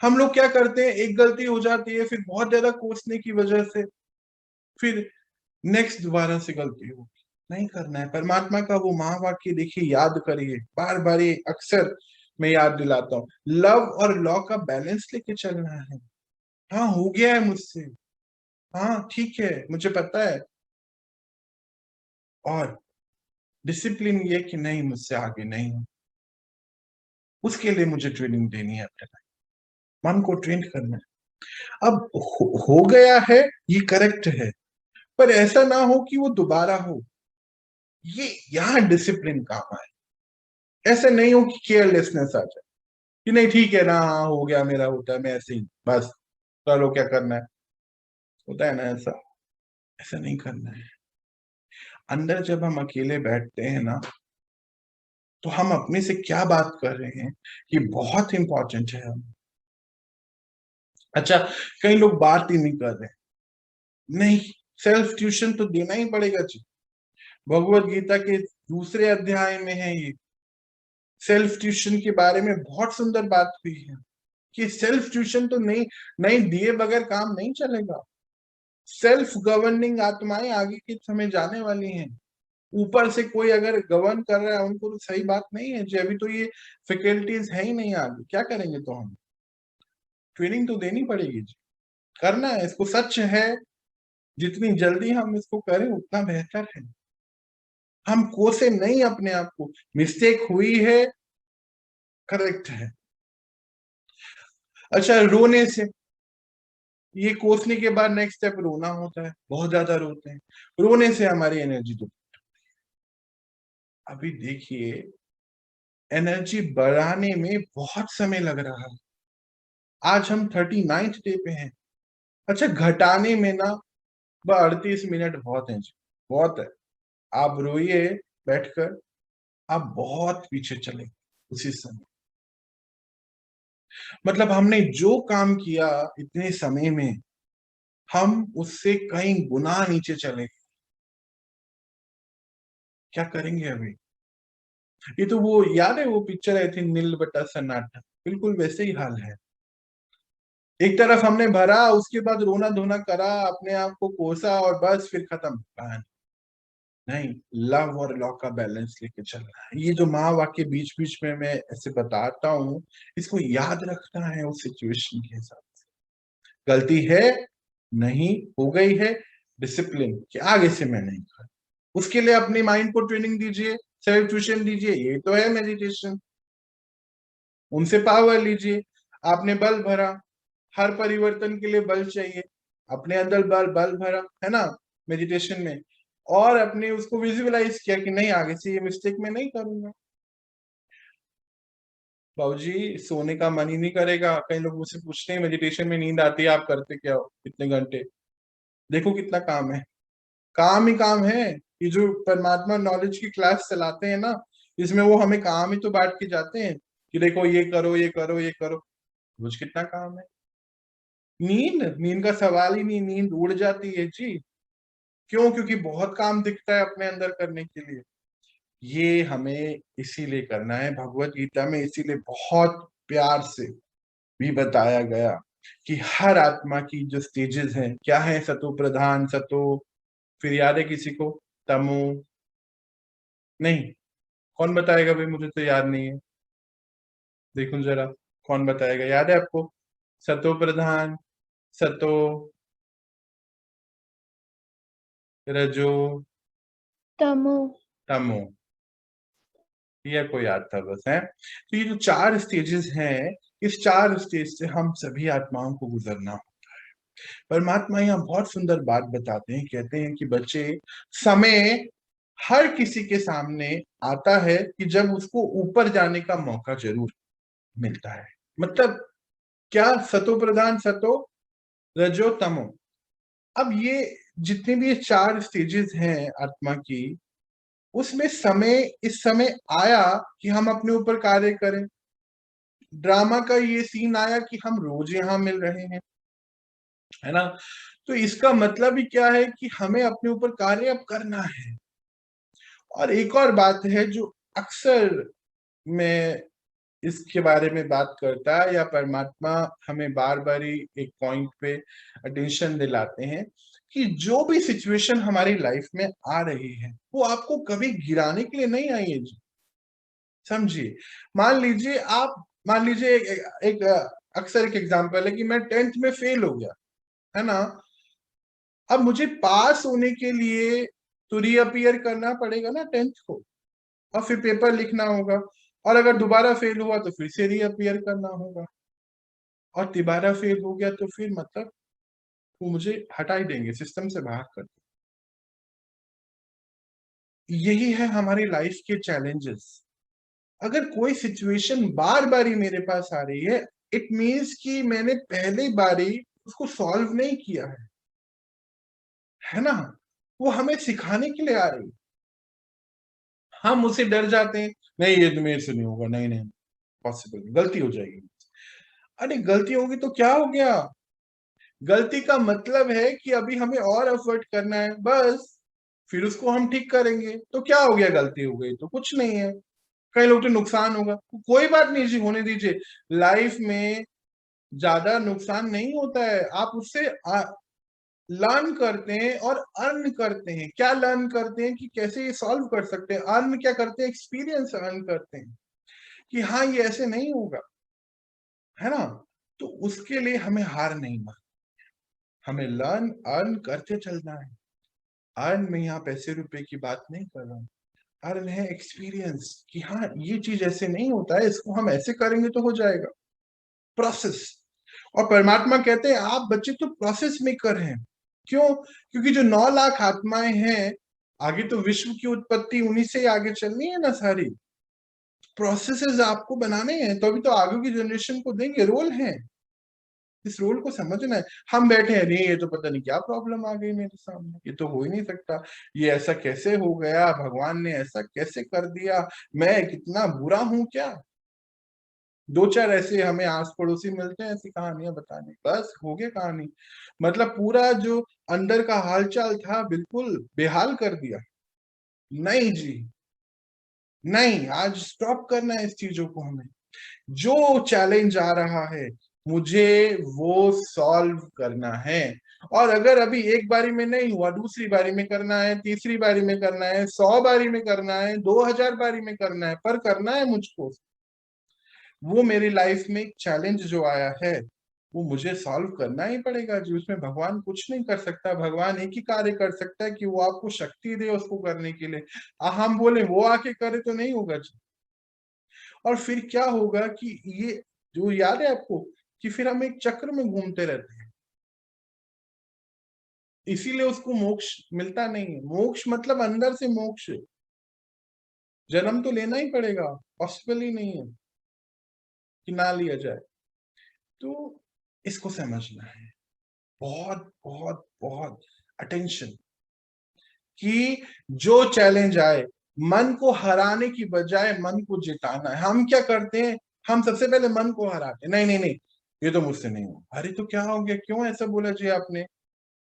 हम लोग क्या करते हैं, एक गलती हो जाती है, फिर बहुत ज्यादा कोसने की वजह से फिर नेक्स्ट दोबारा से गलती होगी, नहीं करना है। परमात्मा का वो महावाक्य देखिए, याद करिए, बार बार ये अक्सर मैं याद दिलाता हूँ, लव और लॉ का बैलेंस लेके चलना है। हाँ, हो गया है मुझसे, हाँ ठीक है, मुझे पता है, और डिसिप्लिन ये कि नहीं, मुझसे आगे नहीं हो, उसके लिए मुझे ट्रेनिंग देनी है, अपने मन को ट्रेन करना है। अब हो गया है, ये करेक्ट है, पर ऐसा ना हो कि वो दोबारा हो, ये यहाँ डिसिप्लिन काम आए। ऐसा नहीं हो कि केयरलेसनेस आ जाए कि नहीं ठीक है ना, हाँ हो गया, मेरा होता है, मैं ऐसे ही बस करो, क्या करना है, होता है ना ऐसा। ऐसा नहीं करना है। अंदर जब हम अकेले बैठते हैं ना, तो हम अपने से क्या बात कर रहे हैं, ये बहुत इंपॉर्टेंट है। हम अच्छा, कई लोग बात ही नहीं कर रहे, नहीं, सेल्फ ट्यूशन तो देना ही पड़ेगा जी। भगवत गीता के दूसरे अध्याय में है ये, सेल्फ ट्यूशन के बारे में बहुत सुंदर बात हुई है कि सेल्फ ट्यूशन तो नहीं दिए बगैर काम नहीं चलेगा। सेल्फ गवर्निंग आत्माएं आगे के समय जाने वाली हैं। ऊपर से कोई अगर गवर्न कर रहा है उनको, तो सही बात नहीं है जी। अभी तो ये फैकल्टीज है ही नहीं, आगे क्या करेंगे, तो हम ट्रेनिंग तो देनी पड़ेगी जी, करना है इसको, सच है। जितनी जल्दी हम इसको करें उतना बेहतर है। हम कोसे नहीं अपने आप को, मिस्टेक हुई है, करेक्ट है। अच्छा, रोने से, ये कोसने के बाद नेक्स्ट स्टेप रोना होता है, बहुत ज्यादा रोते हैं, रोने से हमारी एनर्जी तो, अभी देखिए, एनर्जी बढ़ाने में बहुत समय लग रहा है। आज हम 39th डे पे हैं। अच्छा, घटाने में ना 38 मिनट बहुत है जी, बहुत है। आप रोइए बैठकर, आप बहुत पीछे चले उसी समय। मतलब हमने जो काम किया इतने समय में, हम उससे कई गुना नीचे चले। क्या करेंगे अभी? ये तो वो याद है, वो पिक्चर आई थी नील बट्टा सन्नाटा, बिल्कुल वैसे ही हाल है। एक तरफ हमने भरा, उसके बाद रोना धोना करा, अपने आप को कोसा, और बस फिर खत्म कहानी। नहीं, लव और लॉ का बैलेंस लेके चलना है। ये जो महावाक्य बीच बीच में मैं ऐसे बताता हूँ, इसको याद रखना है उस सिचुएशन के हिसाब से। गलती है, नहीं, हो गई है, डिसिप्लिन कि आगे से मैं नहीं कर, उसके लिए अपनी माइंड को ट्रेनिंग दीजिए, सेल्फ ट्यूशन दीजिए, ये तो है मेडिटेशन। उनसे पावर लीजिए। आपने बल भरा, हर परिवर्तन के लिए बल चाहिए, अपने अंदर बल बल भरा है ना मेडिटेशन में, और अपने उसको विजुअलाइज किया कि नहीं, आगे से ये मिस्टेक मैं नहीं करूंगा। बाबूजी, सोने का मन ही नहीं करेगा। कई लोग मुझसे पूछते हैं मेडिटेशन में नींद आती है, आप करते क्या हो कितने घंटे? देखो कितना काम है, काम ही काम है। ये जो परमात्मा नॉलेज की क्लास चलाते हैं ना, इसमें वो हमें काम ही तो बांट के जाते हैं कि देखो ये करो, ये करो, ये करो। रोज कितना काम है। नींद नींद का सवाल ही नहीं, नींद उड़ जाती है जी। क्यों? क्योंकि बहुत काम दिखता है अपने अंदर करने के लिए। ये हमें इसीलिए करना है, भगवत गीता में इसीलिए बहुत प्यार से भी बताया गया कि हर आत्मा की जो स्टेजेस हैं क्या है, सतो प्रधान, सतो, फिर याद है किसी को, तमो, नहीं, कौन बताएगा भाई, मुझे तो याद नहीं है, देखो जरा, कौन बताएगा, याद है आपको? सतो प्रधान, सतो, रजो, तमो, तमो, ये को याद था बस है। तो ये जो 4 स्टेजेस हैं, इस 4 स्टेज से हम सभी आत्माओं को गुजरना होता है। परमात्मा यहाँ बहुत सुंदर बात बताते हैं, कहते हैं कि बच्चे, समय हर किसी के सामने आता है कि जब उसको ऊपर जाने का मौका जरूर मिलता है। मतलब क्या? सतो प्रधान, सतो, रजो, तमो। अब ये जितने भी ये 4 स्टेजेस हैं आत्मा की, उसमें समय, इस समय आया कि हम अपने ऊपर कार्य करें। ड्रामा का ये सीन आया कि हम रोज यहाँ मिल रहे हैं, है ना? तो इसका मतलब ही क्या है कि हमें अपने ऊपर कार्य अब करना है। और एक और बात है जो अक्सर मैं इसके बारे में बात करता है, या परमात्मा हमें बार बार एक पॉइंट पे अटेंशन दिलाते हैं कि जो भी सिचुएशन हमारी लाइफ में आ रही है वो आपको कभी गिराने के लिए नहीं आई है जी। समझिए, मान लीजिए एक अक्सर एक एग्जांपल है कि मैं 10th में फेल हो गया, है ना। अब मुझे पास होने के लिए तो रीअपियर करना पड़ेगा ना 10th को, और फिर पेपर लिखना होगा, और अगर दोबारा फेल हुआ तो फिर से रीअपियर करना होगा, और दोबारा फेल हो गया तो फिर मतलब वो मुझे हटा ही देंगे, सिस्टम से बाहर कर देंगे। यही है हमारी लाइफ के चैलेंजेस। अगर कोई सिचुएशन बार बार ही मेरे पास आ रही है, इट मीन्स कि मैंने पहले बारी उसको सॉल्व नहीं किया है ना। वो हमें सिखाने के लिए आ रही है। हम उससे डर जाते हैं, नहीं ये तो मेरे से नहीं होगा, नहीं नहीं पॉसिबल, गलती हो जाएगी। अरे गलती होगी तो क्या हो गया, गलती का मतलब है कि अभी हमें और एफर्ट करना है, बस फिर उसको हम ठीक करेंगे। तो क्या हो गया, गलती हो गई तो कुछ नहीं है, कई लोग तो नुकसान होगा, कोई बात नहीं जी, होने दीजिए। लाइफ में ज्यादा नुकसान नहीं होता है, आप उससे लर्न करते हैं और अर्न करते हैं। क्या लर्न करते हैं कि कैसे ये सॉल्व कर सकते हैं, अर्न क्या करते हैं, एक्सपीरियंस अर्न करते हैं कि हाँ ये ऐसे नहीं होगा, है ना। तो उसके लिए हमें हार नहीं माननी, हमें लर्न अर्न करते चलना है। अर्न में यहाँ पैसे रुपए की बात नहीं कर रहा हूँ, अर्न है एक्सपीरियंस कि हाँ ये चीज ऐसे नहीं होता है, इसको हम ऐसे करेंगे तो हो जाएगा, प्रोसेस। और परमात्मा कहते हैं आप बच्चे तो प्रोसेस मेकर हैं। क्यों? क्योंकि जो 9 लाख आत्माएं हैं, आगे तो विश्व की उत्पत्ति उन्हीं से आगे चलनी है ना सारी। प्रोसेसेस आपको बनाने हैं, तो अभी तो आगे की जनरेशन को देंगे, रोल है, इस रोल को समझना है। हम बैठे हैं, नहीं ये तो पता नहीं क्या प्रॉब्लम आ गई मेरे सामने, ये तो हो ही नहीं सकता, ये ऐसा कैसे हो गया, भगवान ने ऐसा कैसे कर दिया, मैं कितना बुरा हूं क्या। 2-4 ऐसे हमें आस पड़ोसी मिलते हैं ऐसी कहानियां बताने, बस हो गया कहानी। मतलब पूरा जो अंदर का हालचाल था बिल्कुल बेहाल कर दिया। नहीं जी, नहीं, आज स्टॉप करना है इस चीजों को। हमें जो चैलेंज आ रहा है मुझे वो सॉल्व करना है। और अगर अभी एक बारी में नहीं हुआ, दूसरी बारी में करना है, तीसरी बारी में करना है, 100 बारी में करना है, 2000 बारी में करना है, पर करना है मुझको। वो मेरी लाइफ में एक चैलेंज जो आया है वो मुझे सॉल्व करना ही पड़ेगा जी। उसमें भगवान कुछ नहीं कर सकता, भगवान एक ही कार्य कर सकता है कि वो आपको शक्ति दे उसको करने के लिए। हम बोले वो आके करे तो नहीं होगा जी। और फिर क्या होगा कि ये जो याद है आपको कि फिर हम एक चक्र में घूमते रहते हैं, इसीलिए उसको मोक्ष मिलता नहीं है। मोक्ष मतलब अंदर से मोक्ष, जन्म तो लेना ही पड़ेगा, पॉसिबल ही नहीं है कि ना लिया जाए। तो इसको समझना है, बहुत बहुत बहुत अटेंशन, कि जो चैलेंज आए मन को हराने की बजाय मन को जिताना है। हम क्या करते हैं, हम सबसे पहले मन को हराते हैं, नहीं नहीं नहीं ये तो मुझसे नहीं हुआ। अरे तो क्या हो गया, क्यों ऐसा बोला जी आपने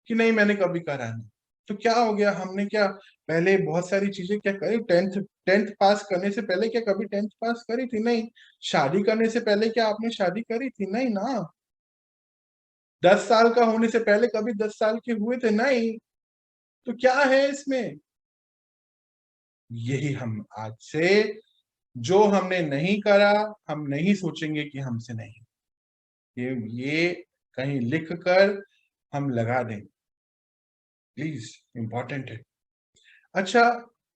कि नहीं मैंने कभी करा नहीं, तो क्या हो गया, हमने क्या पहले बहुत सारी चीजें क्या करी, टेंथ टेंथ पास करने से पहले क्या कभी टेंथ पास करी थी, नहीं। शादी करने से पहले क्या आपने शादी करी थी, नहीं ना। 10 साल का होने से पहले कभी 10 साल के हुए थे, नहीं। तो क्या है इसमें, यही हम आज से जो हमने नहीं करा हम नहीं सोचेंगे कि हमसे नहीं, ये कहीं लिख कर हम लगा दें, प्लीज, इंपॉर्टेंट है। अच्छा,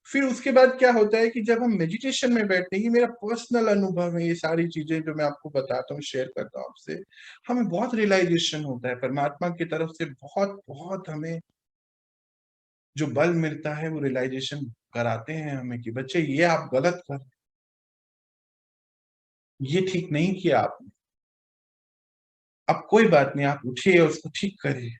फिर उसके बाद क्या होता है कि जब हम मेडिटेशन में बैठते हैं, ये मेरा पर्सनल अनुभव है, ये सारी चीजें जो मैं आपको बताता हूँ शेयर करता हूँ आपसे, हमें बहुत रियलाइजेशन होता है परमात्मा की तरफ से, बहुत बहुत हमें जो बल मिलता है वो रियलाइजेशन कराते हैं हमें कि बच्चे ये आप गलत कर, ये ठीक नहीं किया आपने, अब कोई बात नहीं, आप उठिए और उसको ठीक करिए।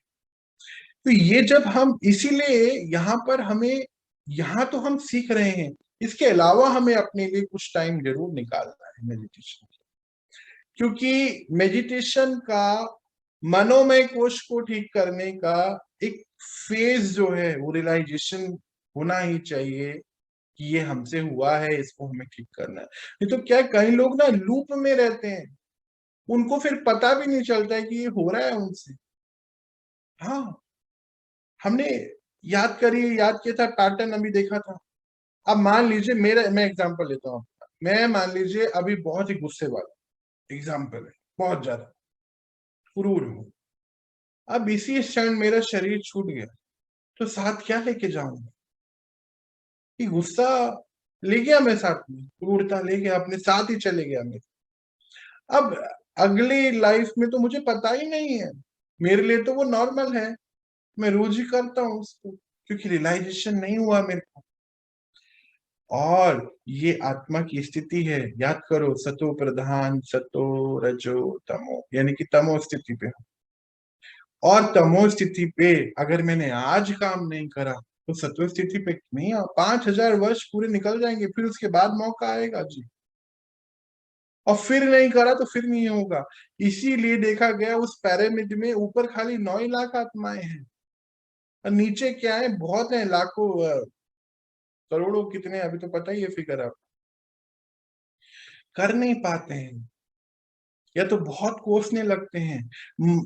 तो ये जब हम, इसीलिए यहाँ पर हमें, यहाँ तो हम सीख रहे हैं, इसके अलावा हमें अपने लिए कुछ टाइम जरूर निकालना है मेडिटेशन, क्योंकि मेडिटेशन का मनोमय कोश को ठीक करने का एक फेज जो है वो रियलाइजेशन होना ही चाहिए कि ये हमसे हुआ है, इसको हमें ठीक करना है। नहीं तो क्या, कई लोग ना लूप में रहते हैं, उनको फिर पता भी नहीं चलता है कि ये हो रहा है उनसे। हाँ, हमने याद किया था, पैटर्न अभी देखा था। अब मान लीजिए मैं एग्जांपल लेता हूँ। मैं मान लीजिए अभी बहुत ही गुस्से वाला एग्जांपल है, बहुत ज्यादा क्रूर हूँ। अब इसी क्षण मेरा शरीर छूट गया, तो साथ क्या लेके जाऊंगा? कि गुस्सा ले गया मैं साथ में, क्रूरता ले गया, अपने साथ ही चले गया मेरे। अब अगली लाइफ में तो मुझे पता ही नहीं है, मेरे लिए तो वो नॉर्मल है, मैं रोज ही करता हूँ उसको, क्योंकि रियलाइजेशन नहीं हुआ मेरे को। और ये आत्मा की स्थिति है, याद करो, सतो प्रधान, सतो रजो तमो, यानी कि तमो स्थिति पे हो। और तमो स्थिति पे अगर मैंने आज काम नहीं करा तो सत्व स्थिति पे नहीं, 5000 वर्ष पूरे निकल जाएंगे, फिर उसके बाद मौका आएगा जी। और फिर नहीं करा तो फिर नहीं होगा। इसीलिए देखा गया उस पैरामिड में ऊपर खाली 9 लाख आत्माएं हैं, और नीचे क्या है, बहुत है, लाखों करोड़ों, कितने अभी तो पता ही है फिगर। आप कर नहीं पाते हैं, या तो बहुत कोसने लगते हैं।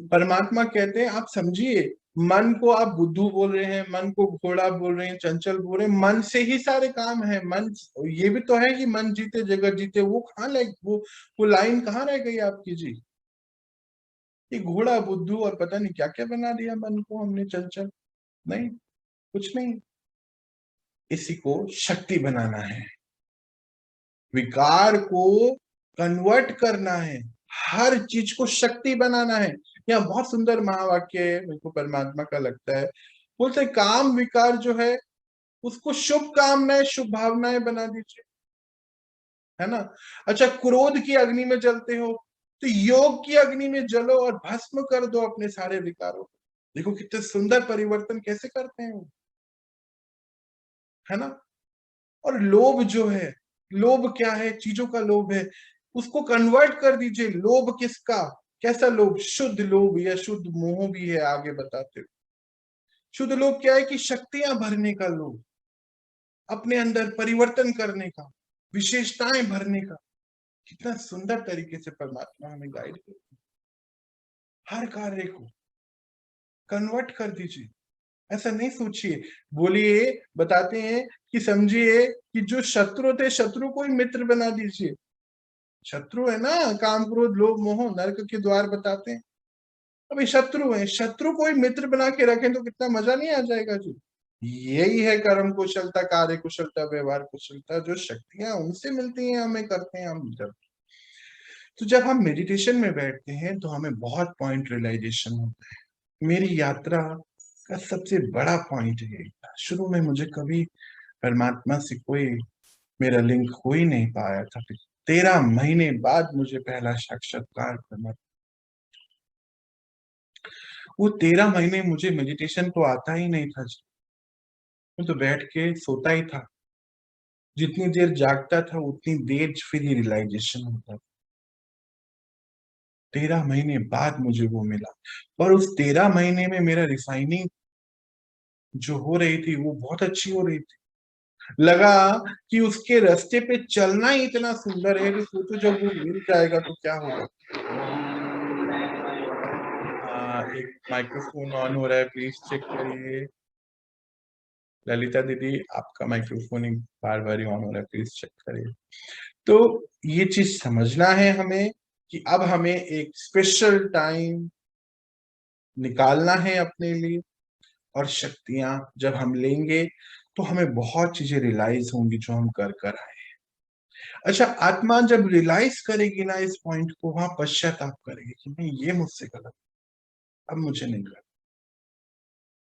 परमात्मा कहते हैं, आप समझिए, मन को आप बुद्धू बोल रहे हैं, मन को घोड़ा बोल रहे हैं, चंचल बोल रहे हैं, मन से ही सारे काम है। मन ये भी तो है कि मन जीते जगत जीते, वो कहाँ लग वो लाइन कहाँ रह गई आपकी जी? ये घोड़ा बुद्धू और पता नहीं क्या क्या बना दिया मन को हमने, चंचल नहीं, कुछ नहीं। इसी को शक्ति बनाना है, विकार को कन्वर्ट करना है, हर चीज को शक्ति बनाना है। यह बहुत सुंदर महावाक्य है, मेरे को परमात्मा का लगता है। बोलते काम विकार जो है उसको शुभ कामनाएं, शुभ भावनाएं बना दीजिए, है ना। अच्छा, क्रोध की अग्नि में जलते हो तो योग की अग्नि में जलो और भस्म कर दो अपने सारे विकारों को। देखो कितने सुंदर परिवर्तन कैसे करते हैं वो, है ना। और लोभ जो है, लोभ क्या है, चीजों का लोभ है, उसको कन्वर्ट कर दीजिए। लोभ किसका, कैसा लोभ? शुद्ध लोभ या शुद्ध मोह भी है, आगे बताते हो। शुद्ध लोभ क्या है कि शक्तियां भरने का लोभ, अपने अंदर परिवर्तन करने का, विशेषताएं भरने का। कितना सुंदर तरीके से परमात्मा हमें गाइड करते हैं। हर कार्य को कन्वर्ट कर दीजिए, ऐसा नहीं सोचिए। बोलिए, बताते हैं कि समझिए कि जो शत्रु थे, शत्रु को ही मित्र बना दीजिए। शत्रु है ना, काम क्रोध लोभ मोह नरक के द्वार बताते हैं। अभी शत्रु है, शत्रु को ही मित्र बना के रखें तो कितना मजा नहीं आ जाएगा जी। यही है कर्म कुशलता, कार्य कुशलता, व्यवहार कुशलता, जो शक्तियां उनसे मिलती हैं हमें, करते हैं हम जब। तो जब हम मेडिटेशन में बैठते हैं तो हमें बहुत पॉइंट रियलाइजेशन होता है। मेरी यात्रा का सबसे बड़ा पॉइंट यही था। शुरू में मुझे कभी परमात्मा से कोई मेरा लिंक हो ही नहीं पाया था। फिर 13 महीने बाद मुझे पहला साक्षात्कार करना। वो 13 महीने मुझे मेडिटेशन तो आता ही नहीं था जी। मैं तो बैठ के सोता ही था, जितनी देर जागता था उतनी देर फिर ही रियलाइजेशन होता था। 13 महीने बाद मुझे वो मिला, और उस 13 महीने में मेरा रिफाइनिंग जो हो रही थी वो बहुत अच्छी हो रही थी। लगा कि उसके रास्ते पे चलना ही इतना सुंदर है कि सोचो जब वो मिल जाएगा तो क्या होगा। एक माइक्रोफोन ऑन हो रहा है, प्लीज चेक करिए। ललिता दीदी, आपका microphone bar bar he on हो रहा है, प्लीज चेक करिए। तो ये चीज समझना है हमें कि अब हमें एक स्पेशल टाइम निकालना है अपने लिए, और शक्तियां जब हम लेंगे तो हमें बहुत चीजें रियलाइज होंगी जो हम कर कर आए। अच्छा, आत्मा जब रियलाइज करेगी ना इस पॉइंट को, वहां पश्चाताप करेगी कि नहीं, ये मुझसे गलत, अब मुझे नहीं करना,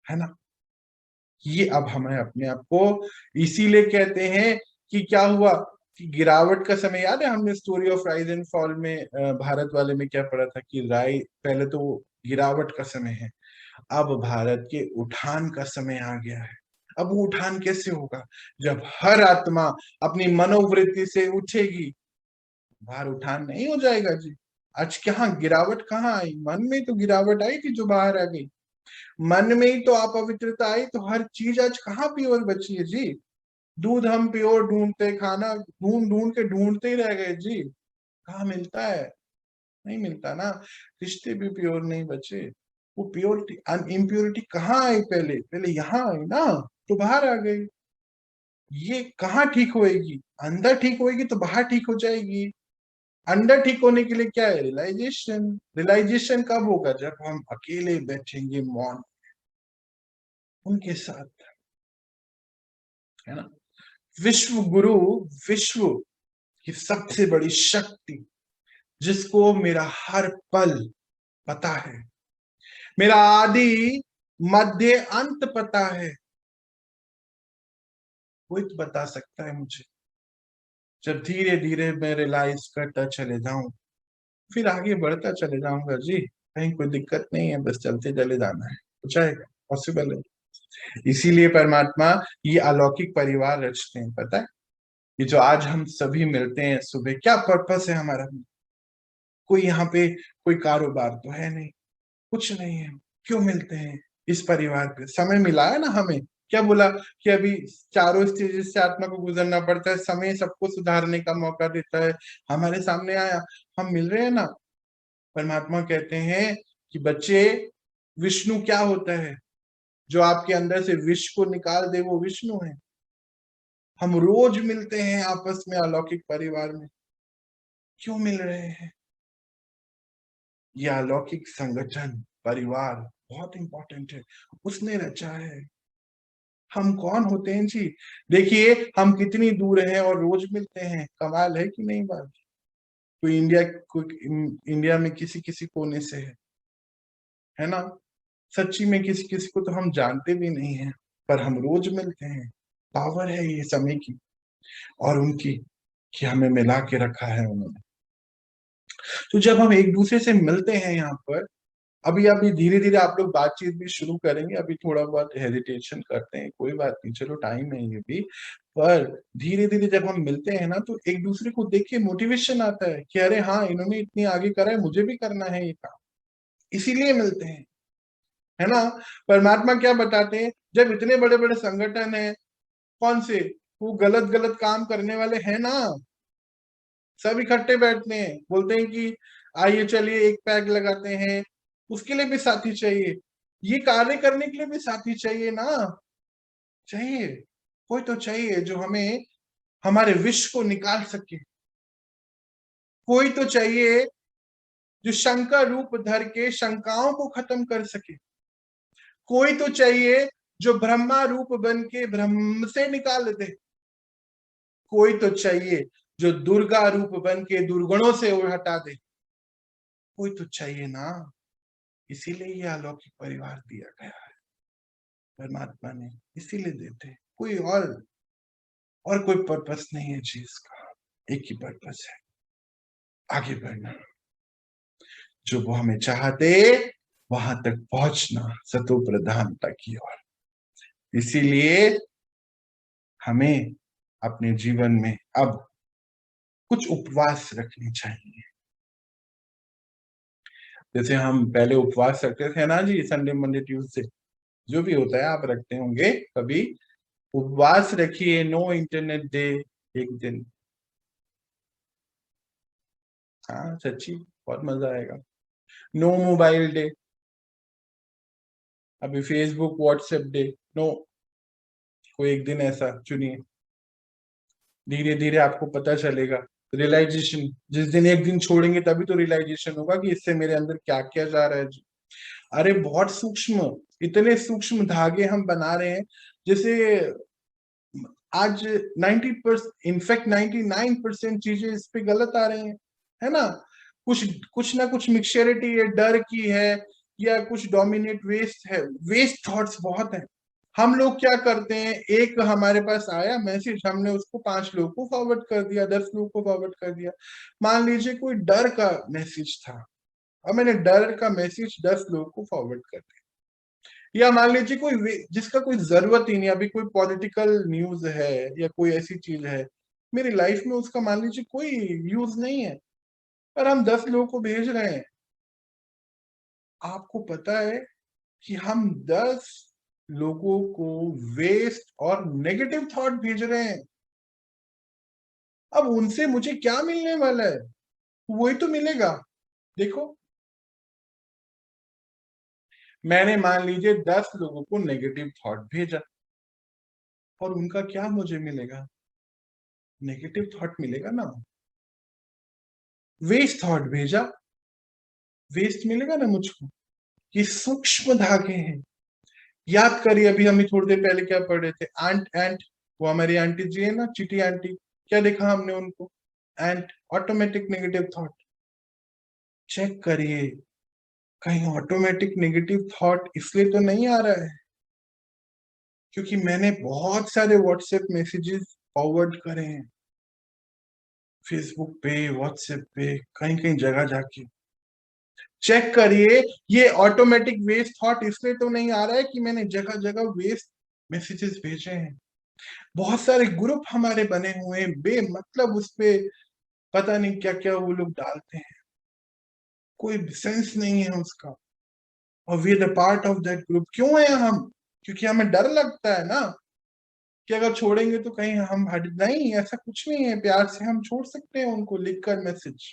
है ना। ये अब हमें अपने आप को, इसीलिए कहते हैं कि क्या हुआ कि गिरावट का समय याद है, हमने story of rise and fall में भारत वाले में क्या पढ़ा था कि पहले तो गिरावट का समय है, अब भारत के उठान का समय आ गया है। अब वो उठान कैसे होगा? जब हर आत्मा अपनी मनोवृत्ति से उठेगी, बाहर उठान नहीं हो जाएगा जी। आज कहाँ गिरावट कहाँ आई? मन में तो गिरावट आई थी जो बाहर आ गई। मन में ही तो अपवित्रता आई, तो हर चीज आज कहाँ प्योर बची है जी। दूध हम प्योर ढूंढते, खाना ढूंढ ढूंढ के ढूंढते ही रह गए जी, कहाँ मिलता है? नहीं मिलता ना। रिश्ते भी प्योर नहीं बचे। वो प्योरिटी इम्प्योरिटी कहाँ आई? पहले पहले यहाँ आई ना, तो बाहर आ गई। ये कहाँ ठीक होएगी? अंदर ठीक होएगी तो बाहर ठीक हो जाएगी। अंदर ठीक होने के लिए क्या है? रियलाइजेशन। रियलाइजेशन कब होगा? जब हम अकेले बैठेंगे मौन उनके साथ, है ना। विश्व गुरु, विश्व की सबसे बड़ी शक्ति, जिसको मेरा हर पल पता है, मेरा आदि मध्य अंत पता है, कोई तो बता सकता है मुझे। जब धीरे धीरे मैं रियलाइज करता चले जाऊं, फिर आगे बढ़ता चले जाऊंगा जी। कहीं कोई दिक्कत नहीं है, बस चलते चले जाना है, हो जाएगा, पॉसिबल है। इसीलिए परमात्मा ये अलौकिक परिवार रचते हैं, पता है। ये जो आज हम सभी मिलते हैं सुबह, क्या पर्पस है हमारा? कोई यहाँ पे कोई कारोबार तो है नहीं, कुछ नहीं है। क्यों मिलते हैं? इस परिवार पे समय मिला है ना हमें। क्या बोला कि अभी चारों स्टेजेस से आत्मा को गुजरना पड़ता है, समय सबको सुधारने का मौका देता है। हमारे सामने आया, हम मिल रहे हैं ना। परमात्मा कहते हैं कि बच्चे, विष्णु क्या होता है? जो आपके अंदर से विष को निकाल दे, वो विष्णु है। हम रोज मिलते हैं आपस में अलौकिक परिवार में। क्यों मिल रहे हैं? यह अलौकिक संगठन, परिवार बहुत इंपॉर्टेंट है, उसने रचा है। हम कौन होते हैं जी? देखिए हम कितनी दूर हैं और रोज मिलते हैं, कमाल है कि नहीं बात? कोई इंडिया में किसी किसी कोने से है ना। सच्ची में किसी किसी को तो हम जानते भी नहीं हैं, पर हम रोज मिलते हैं। पावर है ये समय की और उनकी, कि हमें मिला के रखा है उन्होंने। तो जब हम एक दूसरे से मिलते हैं यहाँ पर, अभी अभी धीरे धीरे आप लोग बातचीत भी शुरू करेंगे, अभी थोड़ा बहुत हेजिटेशन करते हैं, कोई बात नहीं, चलो टाइम है ये भी। पर धीरे धीरे जब हम मिलते हैं ना, तो एक दूसरे को देख के मोटिवेशन आता है कि अरे हाँ, इन्होंने इतनी आगे करा है, मुझे भी करना है ये काम। इसीलिए मिलते हैं, है ना। परमात्मा क्या बताते हैं? जब इतने बड़े बड़े संगठन है, कौन से वो गलत गलत काम करने वाले हैं ना, सब इकट्ठे बैठते हैं, बोलते हैं कि आइए चलिए एक पैग लगाते हैं। उसके लिए भी साथी चाहिए, ये कार्य करने के लिए भी साथी चाहिए ना। चाहिए, कोई तो चाहिए जो हमें हमारे विष को निकाल सके। कोई तो चाहिए जो शंकर रूप धर के शंकाओं को खत्म कर सके। कोई तो चाहिए जो ब्रह्मा रूप बन के ब्रह्म से निकाल दे। कोई तो चाहिए जो दुर्गा रूप बन के दुर्गुणों से हटा दे। कोई तो चाहिए ना। इसीलिए ये अलौकिक परिवार दिया गया है परमात्मा ने, इसीलिए देते। कोई और कोई पर्पस नहीं है चीज का, एक ही पर्पस है, आगे बढ़ना। जो वो हमें चाहते वहां तक पहुंचना, सतो प्रधानता की ओर। इसीलिए हमें अपने जीवन में अब कुछ उपवास रखने चाहिए। जैसे हम पहले उपवास रखते थे ना जी, संडे मंडे ट्यूसडे, जो भी होता है आप रखते होंगे कभी। उपवास रखिए, नो इंटरनेट डे एक दिन। हाँ सच्ची, बहुत मजा आएगा। नो मोबाइल डे, अभी फेसबुक व्हाट्सएप डे, नो। कोई एक दिन ऐसा चुनिए, धीरे धीरे आपको पता चलेगा। रियलाइजेशन, जिस दिन एक दिन छोड़ेंगे तभी तो रियलाइजेशन होगा कि इससे मेरे अंदर क्या क्या जा रहा है जी। अरे बहुत सूक्ष्म, इतने सूक्ष्म धागे हम बना रहे हैं। जैसे आज 90%, इनफैक्ट 99% चीजें इस पे गलत आ रही हैं, है ना। कुछ कुछ ना कुछ मिक्सचरिटी है, डर की है, या कुछ डोमिनेट वेस्ट है। वेस्ट थॉट्स बहुत है। हम लोग क्या करते हैं, एक हमारे पास आया मैसेज, हमने उसको 5 लोगों को फॉरवर्ड कर दिया, 10 लोगों को फॉरवर्ड कर दिया। मान लीजिए कोई डर का मैसेज था और मैंने डर का मैसेज 10 लोगों को फॉरवर्ड कर दिया। या मान लीजिए कोई जिसका कोई जरूरत ही नहीं, अभी कोई पॉलिटिकल न्यूज है या कोई ऐसी चीज है मेरी लाइफ में, उसका मान लीजिए कोई यूज नहीं है, पर हम 10 लोगों को भेज रहे हैं। आपको पता है कि हम 10 लोगों को वेस्ट और नेगेटिव थॉट भेज रहे हैं। अब उनसे मुझे क्या मिलने वाला है? वही तो मिलेगा। देखो, मैंने मान लीजिए 10 लोगों को नेगेटिव थॉट भेजा और उनका क्या मुझे मिलेगा? नेगेटिव थॉट मिलेगा ना। वेस्ट थॉट भेजा, वेस्ट मिलेगा ना मुझको। ये सूक्ष्म धागे हैं। याद करिए, अभी हम थोड़ी देर पहले क्या पढ़ रहे थे? एंट एंट, वो हमारी आंटी जी है ना, चिटी आंटी। क्या देखा हमने उनको? एंट, ऑटोमेटिक नेगेटिव थॉट। चेक करिए, कहीं ऑटोमेटिक नेगेटिव थॉट इसलिए तो नहीं आ रहा है क्योंकि मैंने बहुत सारे व्हाट्सएप मैसेजेस फॉरवर्ड करे हैं, फेसबुक पे, व्हाट्सएप पे, कहीं कहीं जगह जाके। चेक करिए, ये ऑटोमेटिक वेस्ट थॉट इसलिए तो नहीं आ रहा है कि मैंने जगह जगह वेस्ट मैसेजेस भेजे हैं। बहुत सारे ग्रुप हमारे बने हुए हैं, बेमतलब उस पे पता नहीं क्या क्या वो लोग डालते हैं, कोई सेंस नहीं है उसका, और we are the part of that group. क्यों है हम? क्योंकि हमें डर लगता है ना कि अगर छोड़ेंगे तो कहीं हम हट। नहीं, ऐसा कुछ नहीं है, प्यार से हम छोड़ सकते हैं उनको लिखकर मैसेज।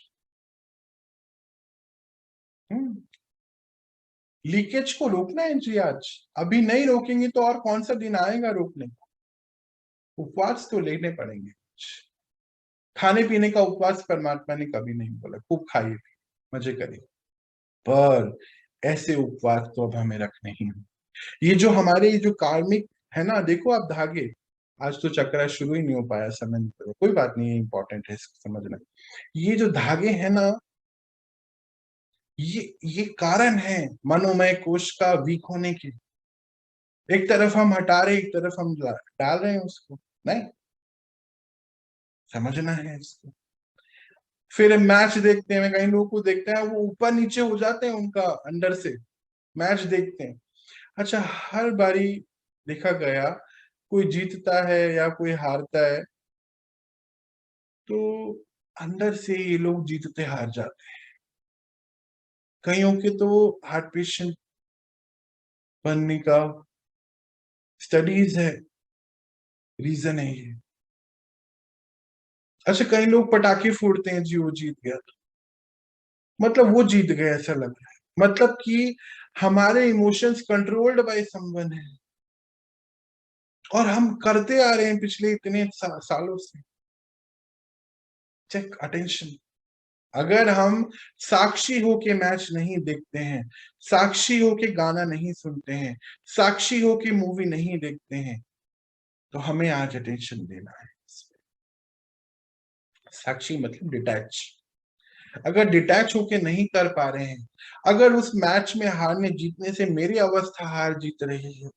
लीकेज को रोकना है जी आज। अभी नहीं रोकेंगे तो और कौन सा दिन आएगा रोकने का? उपवास तो लेने पड़ेंगे। खाने पीने का उपवास परमात्मा ने कभी नहीं बोला, खूब खाइए मजे करिए, पर ऐसे उपवास तो अब हमें रखने ही हैं। ये जो हमारे जो कार्मिक है ना, देखो आप धागे, आज तो चक्र शुरू ही नहीं हो पाया, समय नहीं पड़ा, कोई बात नहीं है, इंपॉर्टेंट है इसको समझना। ये जो धागे है ना, ये कारण है मनोमय कोश का वीक होने के। एक तरफ हम हटा रहे, एक तरफ हम डाल रहे हैं उसको। नहीं, समझना है इसको। फिर मैच देखते हैं, कई लोगों को देखते हैं वो ऊपर नीचे हो जाते हैं उनका अंदर से, मैच देखते हैं। अच्छा, हर बारी देखा गया कोई जीतता है या कोई हारता है तो अंदर से ये लोग जीतते हार जाते हैं। कईयों के तो हार्ट पेशेंट बनने का स्टडीज है, रीजन है ये। अच्छा, कई लोग पटाखे फोड़ते हैं जी वो जीत गया, मतलब वो जीत गए ऐसा लग रहा है, मतलब कि हमारे इमोशंस कंट्रोल्ड बाय समवन है और हम करते आ रहे हैं पिछले इतने सालों से। Check, attention. अगर हम साक्षी होके मैच नहीं देखते हैं, साक्षी होके गाना नहीं सुनते हैं, साक्षी होके मूवी नहीं देखते हैं, तो हमें आज अटेंशन देना है। साक्षी मतलब डिटैच। अगर डिटैच होके नहीं कर पा रहे हैं, अगर उस मैच में हारने जीतने से मेरी अवस्था हार जीत रही है,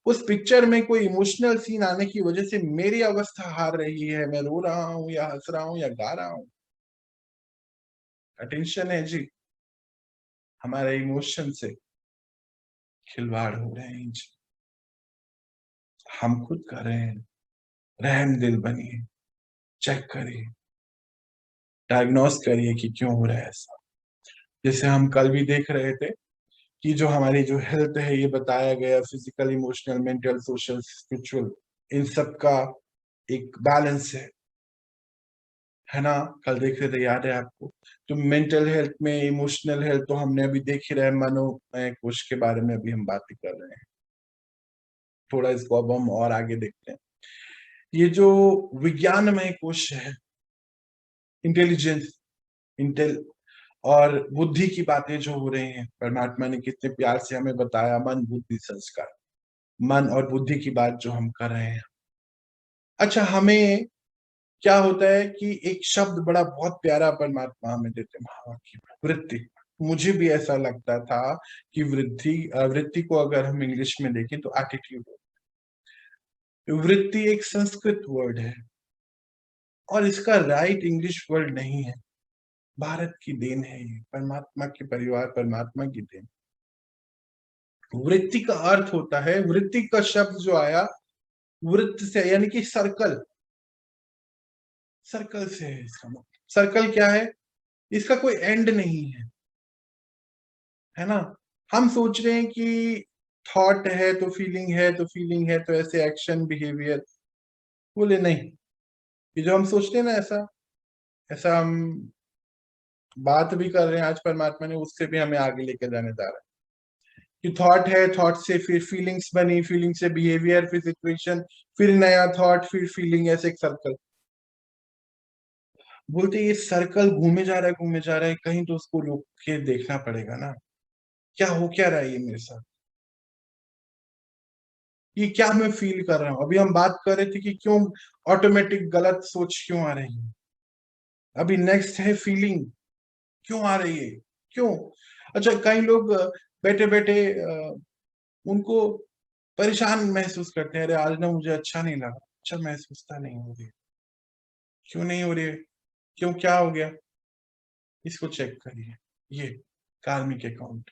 उस पिक्चर में कोई इमोशनल सीन आने की वजह से मेरी अवस्था हार रही है, मैं रो रहा हूं या हंस रहा हूं या गा रहा हूं, अटेंशन है जी। हमारे इमोशन से खिलवाड़ हो रहे हैं जी, हम खुद कर रहे हैं। रहम दिल बनिए, चेक करिए, डायग्नोस करिए कि क्यों हो रहा है ऐसा। जैसे हम कल भी देख रहे थे कि जो हमारी जो हेल्थ है, ये बताया गया physical, emotional, mental, social, spiritual, इन सब का एक बैलेंस है ना। कल देख रहे थे, याद है आपको? तो मेंटल हेल्थ में, इमोशनल हेल्थ तो हमने अभी देख ही रहे, मनोमय कोश के बारे में अभी हम बात ही कर रहे हैं। थोड़ा इसको अब हम और आगे देखते हैं। ये जो विज्ञानमय कोश है, इंटेलिजेंस, इंटेल और बुद्धि की बातें जो हो रही हैं, परमात्मा ने कितने प्यार से हमें बताया, मन बुद्धि संस्कार, मन और बुद्धि की बात जो हम कर रहे हैं। अच्छा, हमें क्या होता है कि एक शब्द बड़ा बहुत प्यारा परमात्मा हमें देते, महावाक्य, वृत्ति। मुझे भी ऐसा लगता था कि वृत्ति को अगर हम इंग्लिश में देखें तो एटीट्यूड। वृत्ति एक संस्कृत वर्ड है और इसका राइट इंग्लिश वर्ड नहीं है। भारत की देन है ये, परमात्मा के परिवार, परमात्मा की देन। वृत्ति का अर्थ होता है, वृत्ति का शब्द जो आया वृत्त से, यानी कि सर्कल, सर्कल से है इसका मतलब। सर्कल क्या है? इसका कोई एंड नहीं है ना। हम सोच रहे हैं कि थॉट है तो फीलिंग है, तो फीलिंग है तो ऐसे एक्शन बिहेवियर। बोले नहीं, ये जो हम सोचते हैं ना, ऐसा ऐसा हम बात भी कर रहे हैं आज परमात्मा ने उससे भी हमें आगे लेकर जाने जा रहा है कि थॉट है, थॉट से फिर फीलिंग्स बनी, फीलिंग से बिहेवियर, फिर सिचुएशन, फिर नया थॉट, फिर फीलिंग, ऐसे एक सर्कल। बोलते ये सर्कल घूमे जा रहा है, घूमे जा रहा है, कहीं तो उसको रोक के देखना पड़ेगा ना, क्या हो क्या रहा है ये मेरे साथ, ये क्या मैं फील कर रहा हूं। अभी हम बात कर रहे थे कि क्यों ऑटोमेटिक गलत सोच क्यों आ रही है, अभी नेक्स्ट है फीलिंग क्यों आ रही है, क्यों। अच्छा, कई लोग बैठे बैठे उनको परेशान महसूस करते हैं, अरे आज ना मुझे अच्छा नहीं लगा। अच्छा महसूसता नहीं हो रही है, क्यों नहीं हो रही है, क्यों, क्या हो गया, इसको चेक करिए। ये कार्मिक अकाउंट,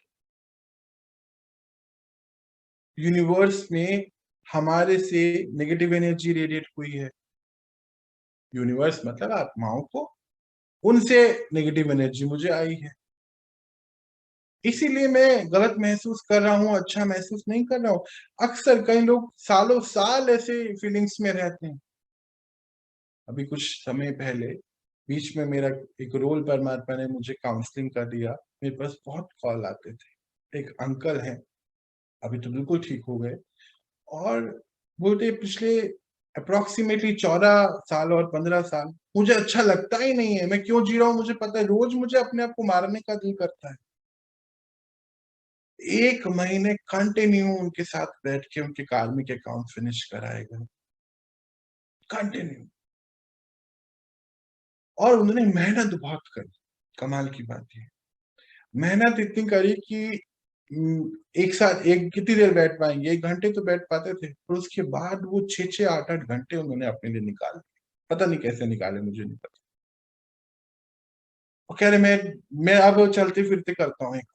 यूनिवर्स में हमारे से नेगेटिव एनर्जी रेडिएट हुई है। यूनिवर्स मतलब आत्माओं को, उनसे नेगेटिव एनर्जी मुझे आई है, इसीलिए मैं गलत महसूस कर रहा हूं, अच्छा महसूस नहीं कर रहा हूं। अक्सर कई लोग सालों साल ऐसे फीलिंग्स में रहते हैं। अभी कुछ समय पहले बीच में मेरा एक रोल परमात्मा ने मुझे काउंसलिंग कर दिया, मेरे पास बहुत कॉल आते थे। एक अंकल हैं, अभी तो बिल्कुल ठीक हो गए, और बोलते पिछले अप्रोक्सीमेटली 14 साल और 15 साल मुझे अच्छा लगता ही नहीं है, मैं क्यों जी रहा हूँ मुझे पता है, रोज मुझे अपने आप को मारने का दिल करता है। 1 महीने कंटिन्यू उनके साथ बैठ के उनके कार्मिक अकाउंट फिनिश कराए गए, कंटिन्यू। और उन्होंने मेहनत बहुत करी, कमाल की बात है, मेहनत इतनी करी कि एक साथ एक कितनी देर बैठ पाएंगे, 1 घंटे तो बैठ पाते थे, और उसके बाद वो 6-6, 8-8 घंटे उन्होंने अपने लिए निकाले। पता नहीं कैसे निकाले, मुझे नहीं पता। वो कह रहे मैं अब चलते फिरते करता हूँ, एक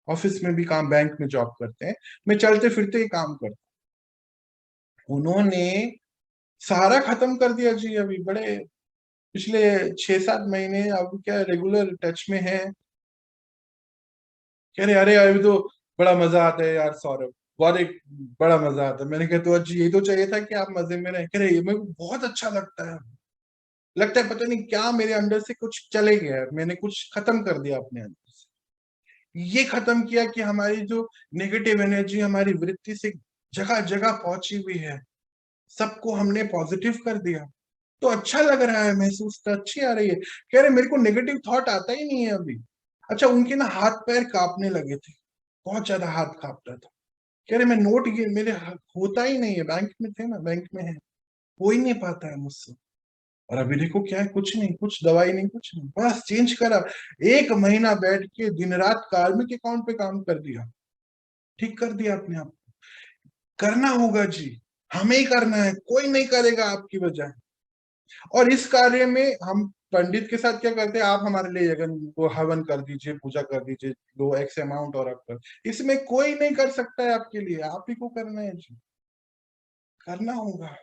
ऑफिस में भी काम, बैंक में जॉब करते हैं, मैं चलते फिरते ही काम करता हूँ। उन्होंने सारा खत्म कर दिया जी, अभी बड़े पिछले 6-7 महीने अब क्या रेगुलर टच में है। कह रहे अरे अभी तो बड़ा मजा आता है यार सौरभ, बहुत एक बड़ा मजा आता है। मैंने कहा तो अच्छी, यही तो चाहिए था कि आप मजे में रहे। कह रहे ये मेरे को बहुत अच्छा लगता है, लगता है पता नहीं क्या मेरे अंदर से कुछ चले गया है, मैंने कुछ खत्म कर दिया अपने अंदर से। ये खत्म किया कि हमारी जो नेगेटिव एनर्जी हमारी वृत्ति से जगह जगह पहुंची हुई है, सबको हमने पॉजिटिव कर दिया, तो अच्छा लग रहा है, महसूस तो अच्छी आ रही है। कह रहे मेरे को नेगेटिव थॉट आता ही नहीं है अभी। अच्छा, उनके ना हाथ पैर कांपने लगे थे, बहुत ज्यादा हाथ कांपता था। कह रहे मैं नोट ये मेरे होता ही नहीं है, बैंक में थे ना, बैंक में है, हो ही नहीं पाता है मुझसे। और अभी देखो क्या है, कुछ नहीं, कुछ दवाई नहीं, कुछ नहीं, बस चेंज करा। 1 महीना बैठ के दिन रात कार्मिक अकाउंट पे काम कर दिया, ठीक कर दिया अपने आप। करना होगा जी, हमें ही करना है, कोई नहीं करेगा आपकी वजह। और इस कार्य में हम पंडित के साथ क्या करते हैं, आप हमारे लिए यज्ञ को हवन कर दीजिए, पूजा कर दीजिए, लो एक्स अमाउंट और आप कर। इसमें कोई नहीं कर सकता है आपके लिए, आप ही को करना है जी, करना होगा।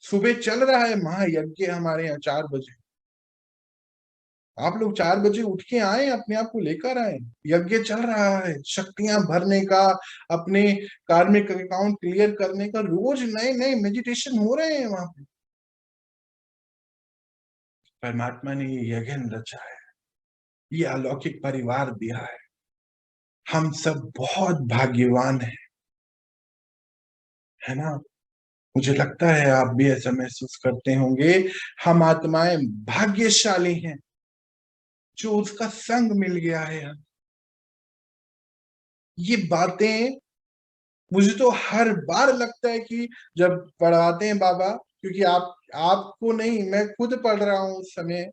सुबह चल रहा है महायज्ञ हमारे यहाँ 4 बजे, आप लोग 4 बजे उठ के आए, अपने आप को लेकर आए, यज्ञ चल रहा है, शक्तियां भरने का, अपने कार्मिक अकाउंट क्लियर करने का, रोज नए नए मेडिटेशन हो रहे हैं वहां पे। परमात्मा ने ये यज्ञ रचा है, ये अलौकिक परिवार दिया है, हम सब बहुत भाग्यवान है ना। मुझे लगता है आप भी ऐसा महसूस करते होंगे, हम आत्माएं भाग्यशाली हैं जो उसका संग मिल गया है। ये बातें मुझे तो हर बार लगता है कि जब पढ़ाते हैं बाबा, क्योंकि आपको नहीं, मैं खुद पढ़ रहा हूं उस समय,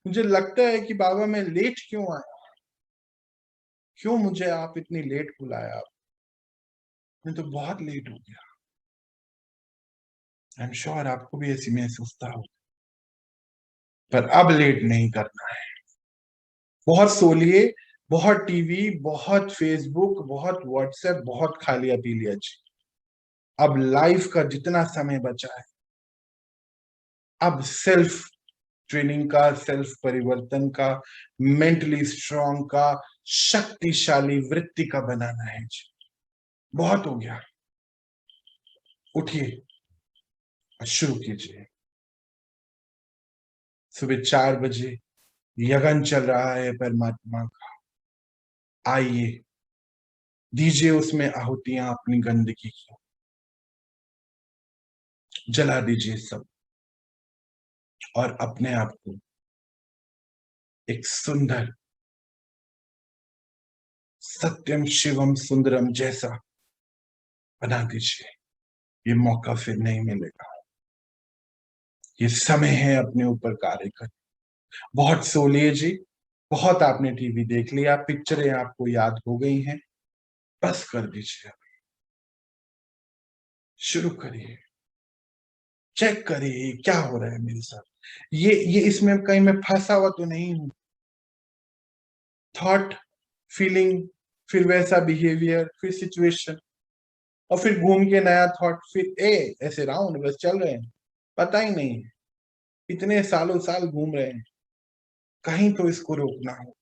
मुझे लगता है कि बाबा मैं लेट क्यों आया, क्यों मुझे आप इतनी लेट बुलाया, आप मैं तो बहुत लेट हो गया। आई एम श्योर आपको भी ऐसी महसूसता हो, पर अब लेट नहीं करना है। बहुत सो लिए, बहुत टीवी, बहुत फेसबुक, बहुत व्हाट्सएप, बहुत खा लिया पी लिया जी। अब लाइफ का जितना समय बचा है, अब सेल्फ ट्रेनिंग का, सेल्फ परिवर्तन का, मेंटली स्ट्रांग का, शक्तिशाली वृत्ति का बनाना है जी। बहुत हो गया, उठिए और शुरू कीजिए। सुबह 4 बजे यज्ञ चल रहा है परमात्मा का, आइए दीजिए उसमें आहुतियां अपनी गंदगी की, जला दीजिए सब और अपने आप को एक सुंदर सत्यम शिवम सुंदरम जैसा बना दीजिए। ये मौका फिर नहीं मिलेगा। ये समय है अपने ऊपर कार्य कर। बहुत सो लिए जी, बहुत आपने टीवी देख लिया, पिक्चरें आपको याद हो गई हैं, बस कर दीजिए। शुरू करिए, चेक करिए क्या हो रहा है मेरे साथ। ये इसमें कहीं मैं फंसा हुआ तो नहीं हूं। थॉट, फीलिंग, फिर वैसा बिहेवियर, फिर सिचुएशन, और फिर घूम के नया थॉट, फिर ऐसे राउंड बस चल रहे हैं, पता ही नहीं है। इतने सालों साल घूम रहे हैं, कहीं तो इसको रोकना हो।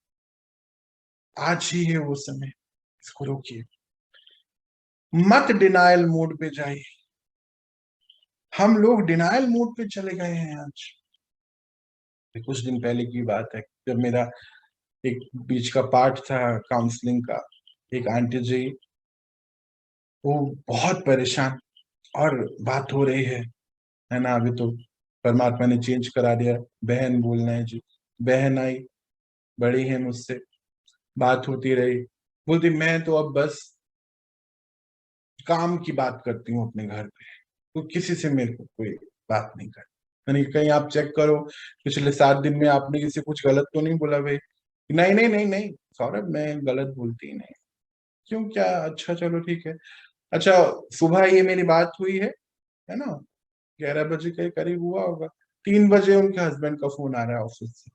आज ही है वो समय, इसको रोकिए। मत डिनायल मोड पे जाइए। हम लोग डिनायल मोड पे चले गए हैं आज। कुछ दिन पहले की बात है, जब मेरा एक बीच का पार्ट था काउंसलिंग का, एक आंटी जी, वो बहुत परेशान, और बात हो रही है ना। अभी तो परमात्मा ने चेंज करा दिया, बहन बोलना है जी। बहन आई, बड़ी है मुझसे, बात होती रही, बोलती मैं तो अब बस काम की बात करती हूँ अपने घर पे, तो किसी से मेरे को कोई बात नहीं कर। मैंने कहीं आप चेक करो, पिछले 7 दिन में आपने किसी कुछ गलत तो नहीं बोला भाई? नहीं नहीं नहीं नहीं सौरभ, मैं गलत बोलती ही नहीं। क्यों, क्या? अच्छा चलो ठीक है। अच्छा, सुबह ये मेरी बात हुई है ना, 11 बजे के करीब हुआ होगा। 3 बजे उनके हस्बैंड का फोन आ रहा है ऑफिस से,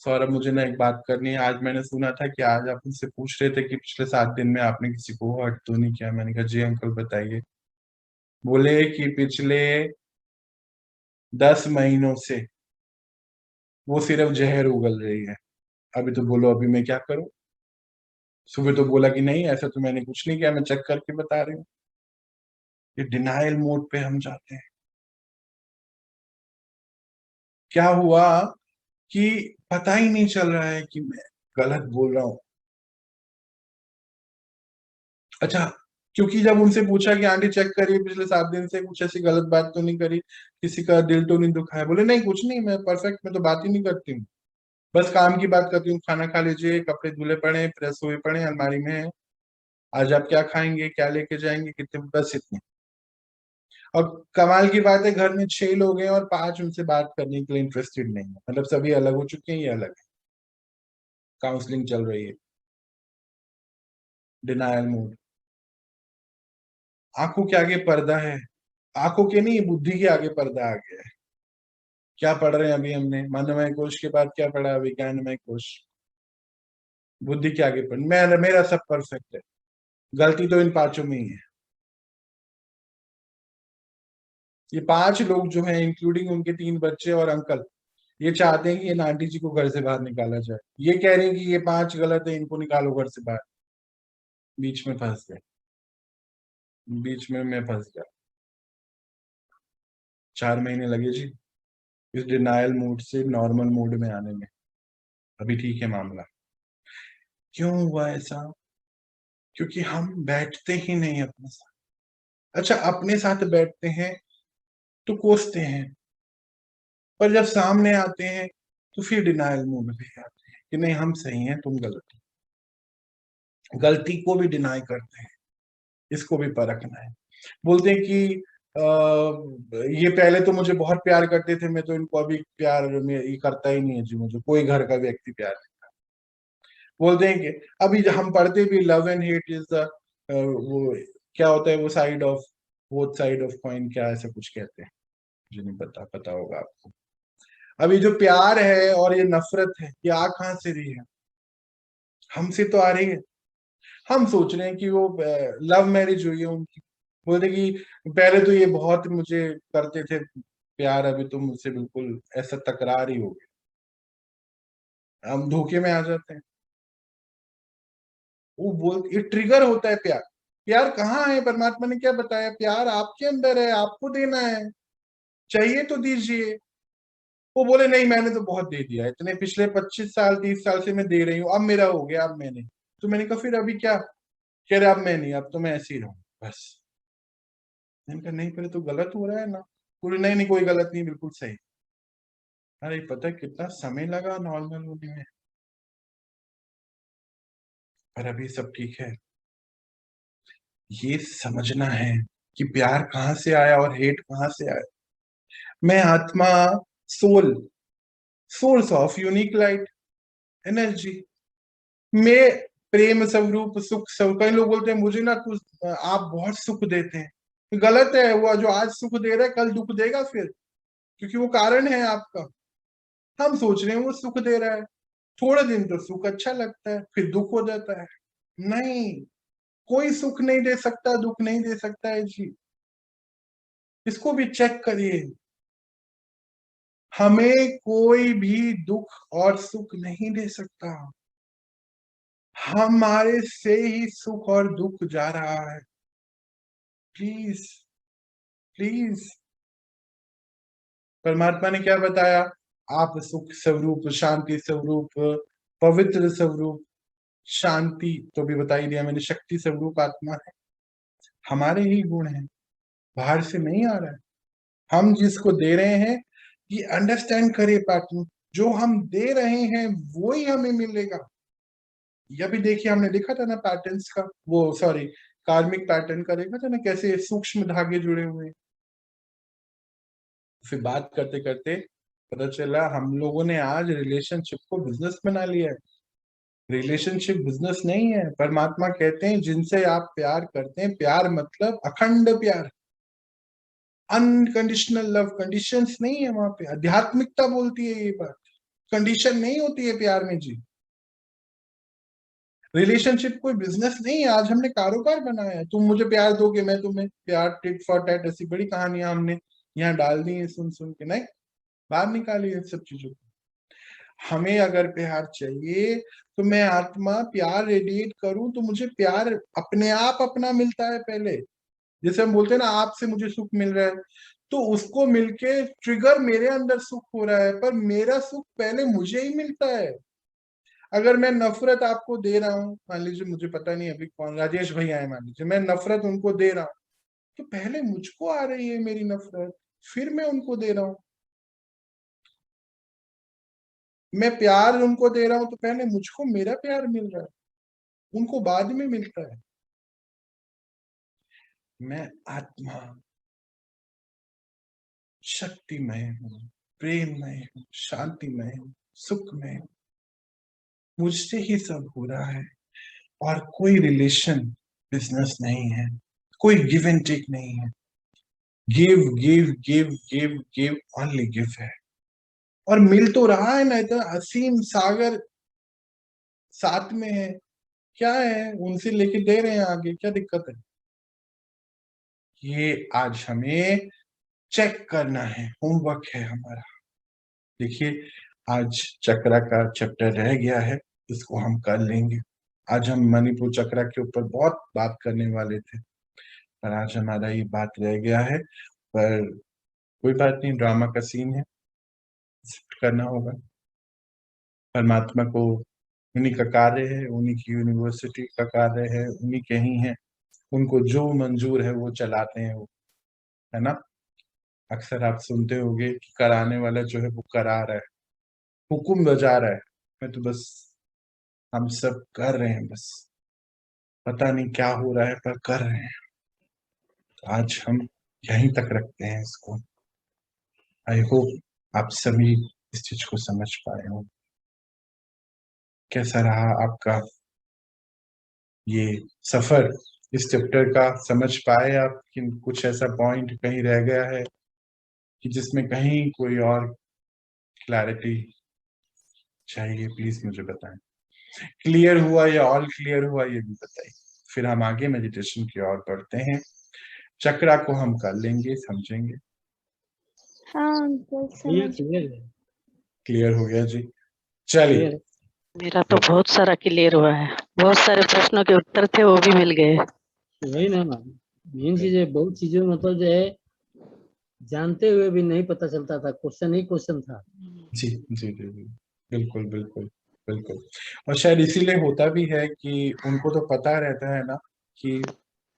सौरभ मुझे ना एक बात करनी है। आज मैंने सुना था कि आज आप उनसे पूछ रहे थे कि पिछले 7 दिन में आपने किसी को हर्ट तो नहीं किया। मैंने कहा जी अंकल बताइए। बोले कि पिछले 10 महीनों से वो सिर्फ जहर उगल रही है। अभी तो बोलो अभी मैं क्या करूं? सुबह तो बोला कि नहीं ऐसा तो मैंने कुछ नहीं किया, मैं चेक करके बता रही हूँ। ये डिनायल मोड पे हम जाते हैं। क्या हुआ कि पता ही नहीं चल रहा है कि मैं गलत बोल रहा हूं। अच्छा, क्योंकि जब उनसे पूछा कि आंटी चेक करिए पिछले 7 दिन से कुछ ऐसी गलत बात तो नहीं करी, किसी का दिल तो नहीं दुखाया? बोले नहीं कुछ नहीं, मैं परफेक्ट, मैं तो बात ही नहीं करती हूँ, बस काम की बात करती हूँ। खाना खा लीजिए, कपड़े धुले पड़े, प्रेस हुए पड़े अलमारी में है, आज आप क्या खाएंगे, क्या लेके जाएंगे, कितने, बस इतने। और कमाल की बात है, घर में 6 लोग हैं और 5 उनसे बात करने के लिए इंटरेस्टेड नहीं है। मतलब सभी अलग हो चुके हैं, ये अलग है। काउंसलिंग चल रही है। डिनायल मोड, आंखों के आगे पर्दा है। आंखों के नहीं, बुद्धि के आगे पर्दा आ गया है। क्या पढ़ रहे हैं अभी हमने? मनोमय कोश के बाद क्या पढ़ा? विज्ञानमय कोश। बुद्धि के आगे पढ़, मेरा सब परफेक्ट है। गलती तो इन 5 में ही है। ये 5 लोग जो हैं, इंक्लूडिंग उनके 3 बच्चे और अंकल, ये चाहते हैं कि इन आंटी जी को घर से बाहर निकाला जाए। ये कह रहे हैं कि ये 5 गलत है, इनको निकालो घर से बाहर। बीच में फंस गए, बीच में मैं फंस गया। 4 महीने लगे जी इस डिनायल मोड से नॉर्मल मोड में आने में। अभी ठीक है मामला। क्यों हुआ ऐसा? क्योंकि हम बैठते ही नहीं अपने साथ। अच्छा, अपने साथ बैठते हैं तो कोसते हैं, पर जब सामने आते हैं तो फिर डिनायल मोड में आते हैं कि नहीं हम सही हैं, तुम गलत हो। गलती को भी डिनाई करते हैं, इसको भी परखना है। बोलते हैं कि ये पहले तो मुझे बहुत प्यार करते थे, मैं तो इनको अभी प्यार में ये करता ही नहीं है जी, मुझे कोई घर का व्यक्ति प्यार नहीं। बोलते हैं कि अभी हम पढ़ते भी love and hate is the, वो क्या होता है, वो side of, both side of coin, क्या ऐसा कुछ कहते हैं, मुझे नहीं पता, पता होगा आपको। अभी जो प्यार है और ये नफरत है, ये आ कहां से रही है? हमसे तो आ रही है। हम सोच रहे हैं कि वो लव मैरिज हुई है उनकी। बोलते कि पहले तो ये बहुत मुझे करते थे, प्यार अभी तुम मुझसे बिल्कुल ऐसा तकरार ही हो गया, हम धोखे में आ जाते हैं। वो बोल, ये ट्रिगर होता है प्यार। प्यार कहाँ है? परमात्मा ने क्या बताया? प्यार आपके अंदर है, आपको देना है, चाहिए तो दीजिए। वो बोले नहीं, मैंने तो बहुत दे दिया, इतने पिछले 25 साल 30 साल से मैं दे रही हूँ, अब मेरा हो गया, अब मैंने। तो मैंने कहा फिर अभी क्या? कह रहे अब मैं नहीं, अब तो मैं ऐसे ही रहूँ बस। मैंने कहा नहीं, पहले तो गलत हो रहा है ना। पूरी नहीं नहीं, कोई गलत नहीं, बिल्कुल सही। अरे पता है कितना समय लगा नॉर्मल होने में, पर अभी सब ठीक है। ये समझना है कि प्यार कहाँ से आया और हेट कहाँ से आया। मैं आत्मा, soul, source of unique light, energy. मैं प्रेम स्वरूप, सुख स्वरूप। कई लोग बोलते हैं मुझे ना कुछ आप बहुत सुख देते हैं। गलत है, वो जो आज सुख दे रहा है कल दुख देगा फिर, क्योंकि वो कारण है आपका। हम सोच रहे हैं वो सुख दे रहा है, थोड़े दिन तो सुख अच्छा लगता है, फिर दुख हो जाता है। नहीं, कोई सुख नहीं दे सकता, दुख नहीं दे सकता है जी। इसको भी चेक करिए। हमें कोई भी दुख और सुख नहीं दे सकता, हमारे से ही सुख और दुख जा रहा है। प्लीज प्लीज, परमात्मा ने क्या बताया? आप सुख स्वरूप, शांति स्वरूप, पवित्र स्वरूप, शांति तो भी बता ही दिया मैंने, शक्ति स्वरूप आत्मा है। हमारे ही गुण हैं, बाहर से नहीं आ रहा है। हम जिसको दे रहे हैं, ये अंडरस्टैंड करिए पार्टनर, जो हम दे रहे हैं वो ही हमें मिलेगा। यह भी देखिए, हमने देखा था ना पैटर्न्स का, वो सॉरी कार्मिक पैटर्न का देखा था ना, कैसे सूक्ष्म धागे जुड़े हुए हैं। फिर बात करते करते पता चला हम लोगों ने आज रिलेशनशिप को बिजनेस बना लिया है। रिलेशनशिप बिजनेस नहीं है। परमात्मा कहते हैं जिनसे आप प्यार करते हैं, प्यार मतलब अखंड प्यार, अनकंडीशनल लव। कंडीशंस नहीं है वहां पे। आध्यात्मिकता बोलती है ये बात, कंडीशन नहीं होती है प्यार में जी। रिलेशनशिप कोई बिजनेस नहीं है। आज हमने कारोबार बनाया है, तुम मुझे प्यार दोगे, मैं तुम्हें प्यार, टिट फॉर टैट, ऐसी बड़ी कहानियां हमने यहाँ डाल दी है सुन सुन के। नहीं, बाहर निकालिए इन सब चीजों को। हमें अगर प्यार चाहिए तो मैं आत्मा प्यार रेडिएट करूं तो मुझे प्यार अपने आप अपना मिलता है पहले। जैसे हम बोलते हैं ना, आपसे मुझे सुख मिल रहा है, तो उसको मिलके ट्रिगर मेरे अंदर सुख हो रहा है, पर मेरा सुख पहले मुझे ही मिलता है। अगर मैं नफरत आपको दे रहा हूँ, मान लीजिए, मुझे पता नहीं अभी कौन, राजेश भैया है मान लीजिए, मैं नफरत उनको दे रहा हूँ, तो पहले मुझको आ रही है मेरी नफरत, फिर मैं उनको दे रहा हूँ। मैं प्यार उनको दे रहा हूं तो पहले मुझको मेरा प्यार मिल रहा है, उनको बाद में मिलता है। मैं आत्मा शक्तिमय हूँ, प्रेममय हूँ, शांतिमय हूँ, सुखमय हूँ। मुझसे ही सब हो रहा है, और कोई रिलेशन बिजनेस नहीं है, कोई गिव एंड टेक नहीं है। Give give give give give, only give है। और मिल तो रहा है ना, इतना असीम सागर साथ में है, क्या है, उनसे लेके दे रहे हैं आगे, क्या दिक्कत है? ये आज हमें चेक करना है, होमवर्क है हमारा। देखिए, आज चक्रा का चैप्टर रह गया है, इसको हम कर लेंगे। आज हम मणिपुर चक्रा के ऊपर बहुत बात करने वाले थे, पर आज हमारा ये बात रह गया है। पर कोई बात नहीं, ड्रामा का सीन है, करना होगा। परमात्मा को, उन्हीं का कार्य है, उन्हीं की यूनिवर्सिटी का कार्य है, उन्हीं के ही है, उनको जो मंजूर है वो चलाते हैं वो, है ना। अक्सर आप सुनते होंगे कि कराने वाला जो है वो करा रहा है, हुक्म बजा रहा है। मैं तो बस, हम सब कर रहे हैं बस, पता नहीं क्या हो रहा है पर कर रहे हैं। तो आज हम यहीं तक रखते हैं इसको। आई होप आप सभी इस चीज को समझ पाए हो। कैसा रहा आपका ये सफर इस चैप्टर का? समझ पाए आप कि कुछ ऐसा पॉइंट कहीं रह गया है कि जिसमें कहीं कोई और क्लैरिटी चाहिए? प्लीज मुझे बताएं। क्लियर हुआ या ऑल क्लियर हुआ, ये भी बताइए। फिर हम आगे मेडिटेशन की ओर बढ़ते हैं। चक्रा को हम कर लेंगे, समझेंगे। हाँ अंकल क्लियर समझ क्लियर है। क्लियर हो गया जी। चलिए, क्लियर है। मेरा तो बहुत सारा क्लियर हुआ है। बहुत सारे प्रश्नों के उत्तर थे, वो भी मिल गए। वही ना, मेन चीज है, बहुत चीजों में मतलब जो है जानते हुए भी नहीं पता चलता था, क्वेश्चन ही क्वेश्चन था। जी जी जी जी, बिल्कुल बिल्कुल बिल्कुल। और शायद इसीलिए होता भी है कि उनको तो पता रहता है ना कि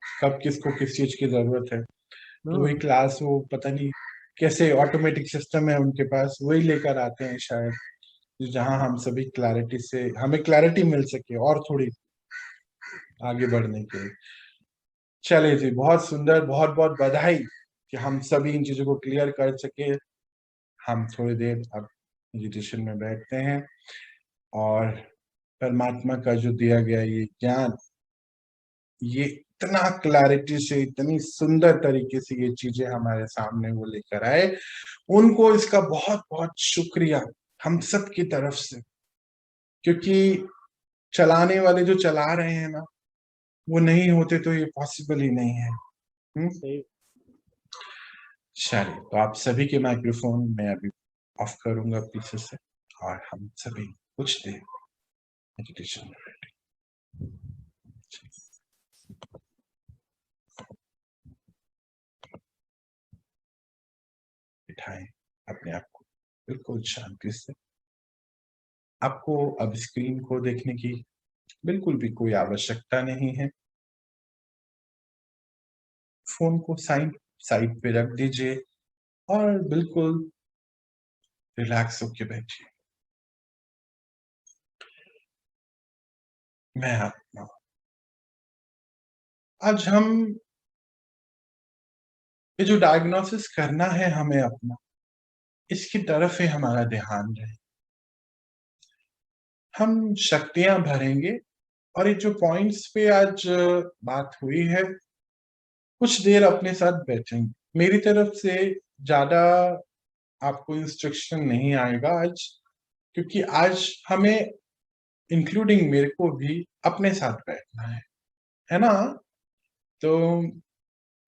कब किसको किस चीज की जरूरत है, तो वही हाँ क्लास वो पता नहीं कैसे ऑटोमेटिक सिस्टम है उनके पास, वही लेकर आते हैं शायद, जहां हम सभी क्लैरिटी से हमें क्लैरिटी मिल सके और थोड़ी आगे बढ़ने के लिए। चलिए जी, बहुत सुंदर, बहुत बहुत बधाई कि हम सभी इन चीजों को क्लियर कर सके। हम थोड़ी देर अब मेडिटेशन में बैठते हैं और परमात्मा का जो दिया गया ये ज्ञान, ये इतना क्लैरिटी से, इतनी सुंदर तरीके से ये चीजें हमारे सामने वो लेकर आए, उनको इसका बहुत बहुत शुक्रिया हम सब की तरफ से। क्योंकि चलाने वाले जो चला रहे हैं ना, वो नहीं होते तो ये पॉसिबल ही नहीं है। सही। चलिए, तो आप सभी के माइक्रोफोन मैं अभी ऑफ करूंगा पीछे से, और हम सभी कुछ देर मेडिटेशन में बैठेंगे। बिठाएं अपने आप को बिल्कुल शांति से। आपको अब स्क्रीन को देखने की बिल्कुल भी कोई आवश्यकता नहीं है। फोन को साइड पे रख दीजिए और बिल्कुल रिलैक्स होके बैठिए। मैं आत्मा, आज हम ये जो डायग्नोसिस करना है हमें अपना, इसकी तरफ ही हमारा ध्यान रहे। हम शक्तियां भरेंगे, और ये जो पॉइंट्स पे आज बात हुई है, कुछ देर अपने साथ बैठेंगे। मेरी तरफ से ज्यादा आपको इंस्ट्रक्शन नहीं आएगा आज, क्योंकि आज हमें इंक्लूडिंग मेरे को भी अपने साथ बैठना है ना। तो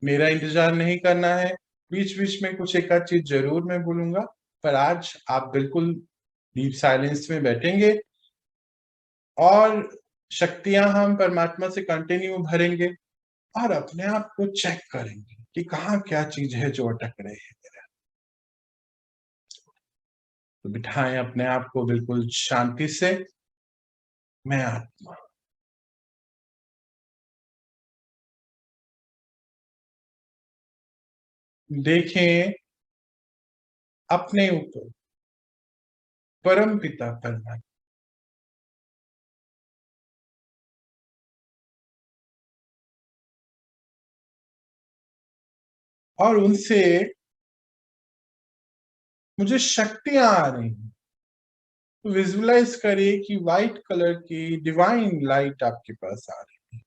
मेरा इंतजार नहीं करना है। बीच बीच में कुछ एक आध चीज जरूर मैं बोलूंगा, पर आज आप बिल्कुल डीप साइलेंस में बैठेंगे और शक्तियां हम परमात्मा से कंटिन्यू भरेंगे, और अपने आप को चेक करेंगे कि कहाँ क्या चीज है जो अटक रहे हैं मेरा। तो बिठाएं अपने आप को बिल्कुल शांति से। मैं आत्मा, देखें अपने ऊपर परम पिता परमात्मा, और उनसे मुझे शक्तियां आ रही हैं। विजुलाइज करिए कि व्हाइट कलर की डिवाइन लाइट आपके पास आ रही है।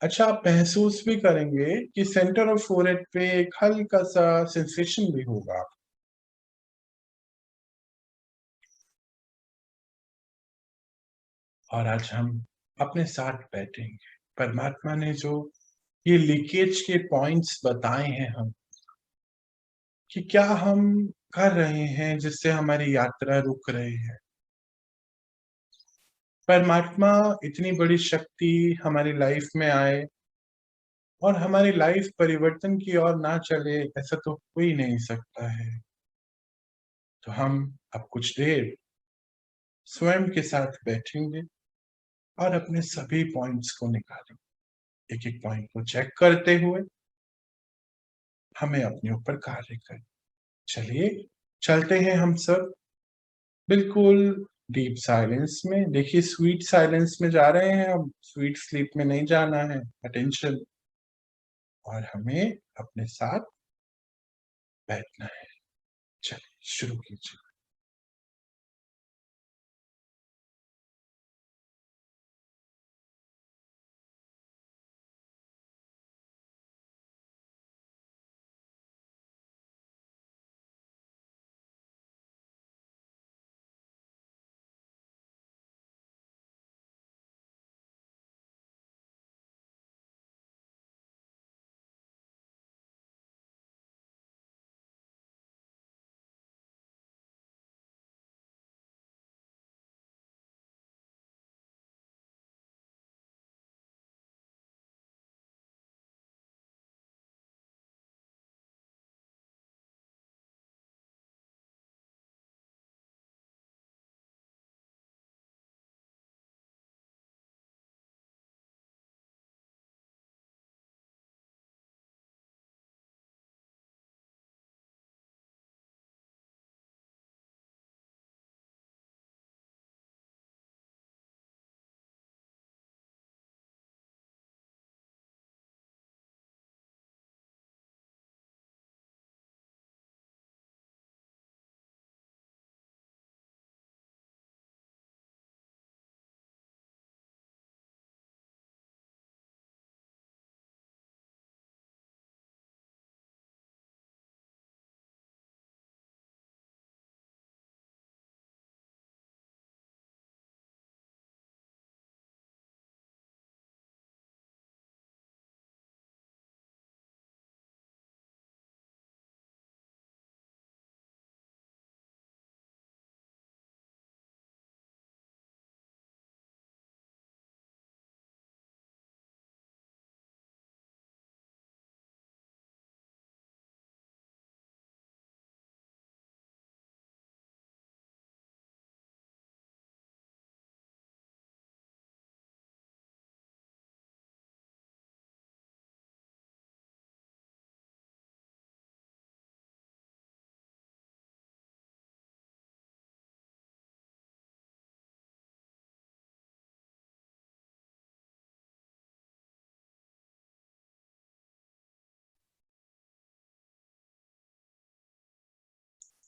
अच्छा, आप महसूस भी करेंगे कि सेंटर ऑफ फोरहेड पे एक हल्का सा सेंसेशन भी होगा। और आज हम अपने साथ बैठेंगे। परमात्मा ने जो ये लीकेज के पॉइंट्स बताए हैं हम, कि क्या हम कर रहे हैं जिससे हमारी यात्रा रुक रही है। परमात्मा इतनी बड़ी शक्ति हमारी लाइफ में आए और हमारी लाइफ परिवर्तन की ओर ना चले, ऐसा तो हो ही नहीं सकता है। तो हम अब कुछ देर स्वयं के साथ बैठेंगे और अपने सभी पॉइंट्स को निकालेंगे, एक एक पॉइंट को चेक करते हुए हमें अपने ऊपर कार्य करें। चलिए, चलते हैं हम सब बिल्कुल डीप साइलेंस में। देखिए, स्वीट साइलेंस में जा रहे हैं हम, स्वीट स्लीप में नहीं जाना है। अटेंशन, और हमें अपने साथ बैठना है। चलिए शुरू कीजिए।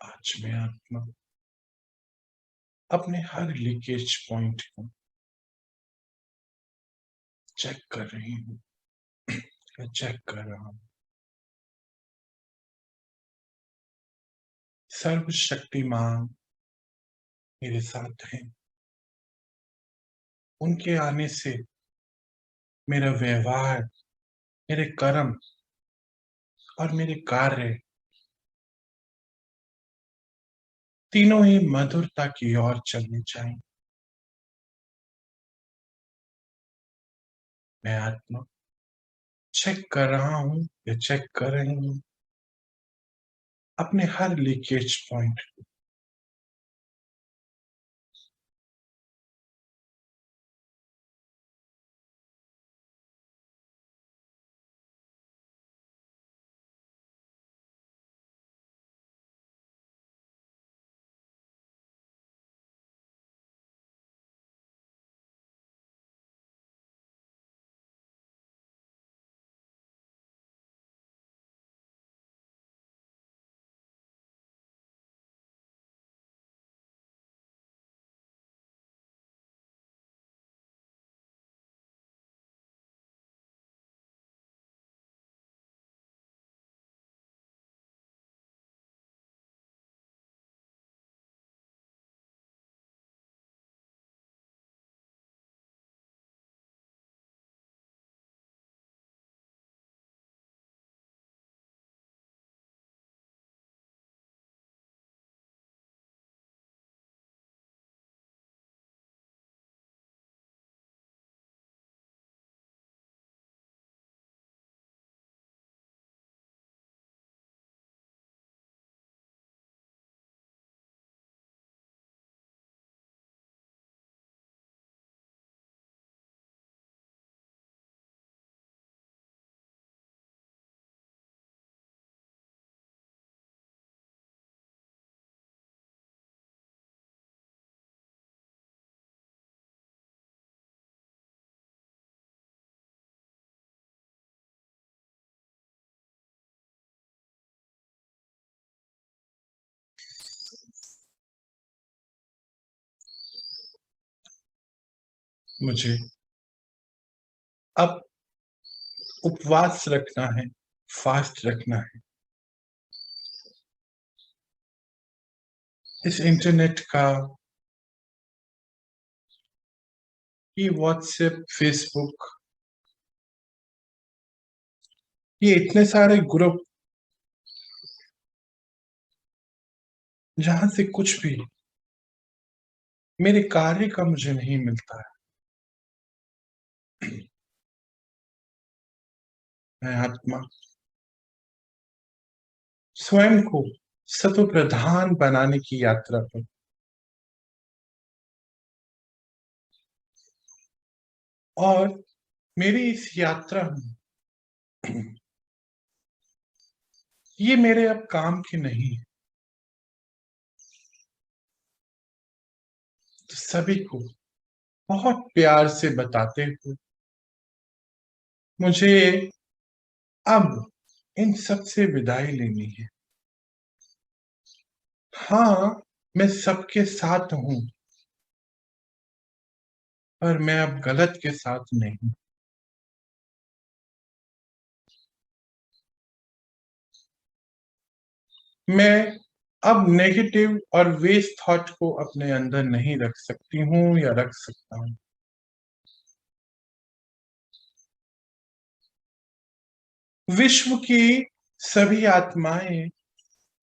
आज मैं आत्मा अपने हर लीकेज पॉइंट को चेक कर रही हूँ या चेक कर रहा हूँ। सर्वशक्तिमान मेरे साथ हैं। उनके आने से मेरा व्यवहार, मेरे कर्म और मेरे कार्य तीनों ही मधुरता की ओर चलने चाहिए। मैं आत्मा चेक कर रहा हूँ या चेक कर रही हूँ अपने हर लीकेज पॉइंट। मुझे अब उपवास रखना है, फास्ट रखना है। इस इंटरनेट का, ये व्हाट्सएप, फेसबुक, ये इतने सारे ग्रुप जहां से कुछ भी मेरे कार्य का मुझे नहीं मिलता है। मैं आत्मा स्वयं को सत्व प्रधान बनाने की यात्रा पर, और मेरी इस यात्रा में ये मेरे अब काम की नहीं है। तो सभी को बहुत प्यार से बताते हुए मुझे अब इन सब से विदाई लेनी है। हाँ, मैं सबके साथ हूं, पर मैं अब गलत के साथ नहीं। मैं अब नेगेटिव और वेस्ट थॉट को अपने अंदर नहीं रख सकती हूँ या रख सकता हूँ। विश्व की सभी आत्माएं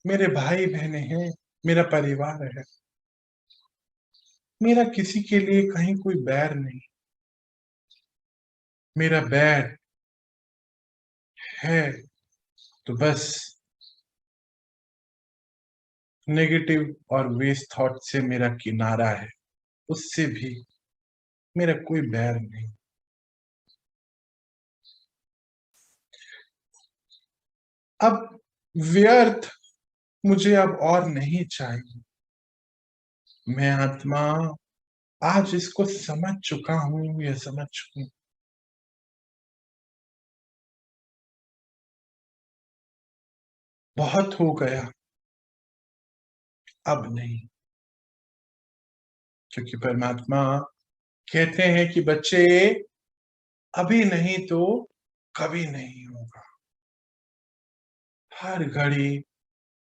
मेरे भाई बहने हैं, मेरा परिवार है। मेरा किसी के लिए कहीं कोई बैर नहीं। मेरा बैर है तो बस नेगेटिव और वेस्ट थॉट से मेरा किनारा है, उससे भी मेरा कोई बैर नहीं। अब व्यर्थ मुझे अब और नहीं चाहिए। मैं आत्मा आज इसको समझ चुका हूं या समझ चुकी। बहुत हो गया। अब नहीं, क्योंकि परमात्मा कहते हैं कि बच्चे अभी नहीं तो कभी नहीं होगा। हर घड़ी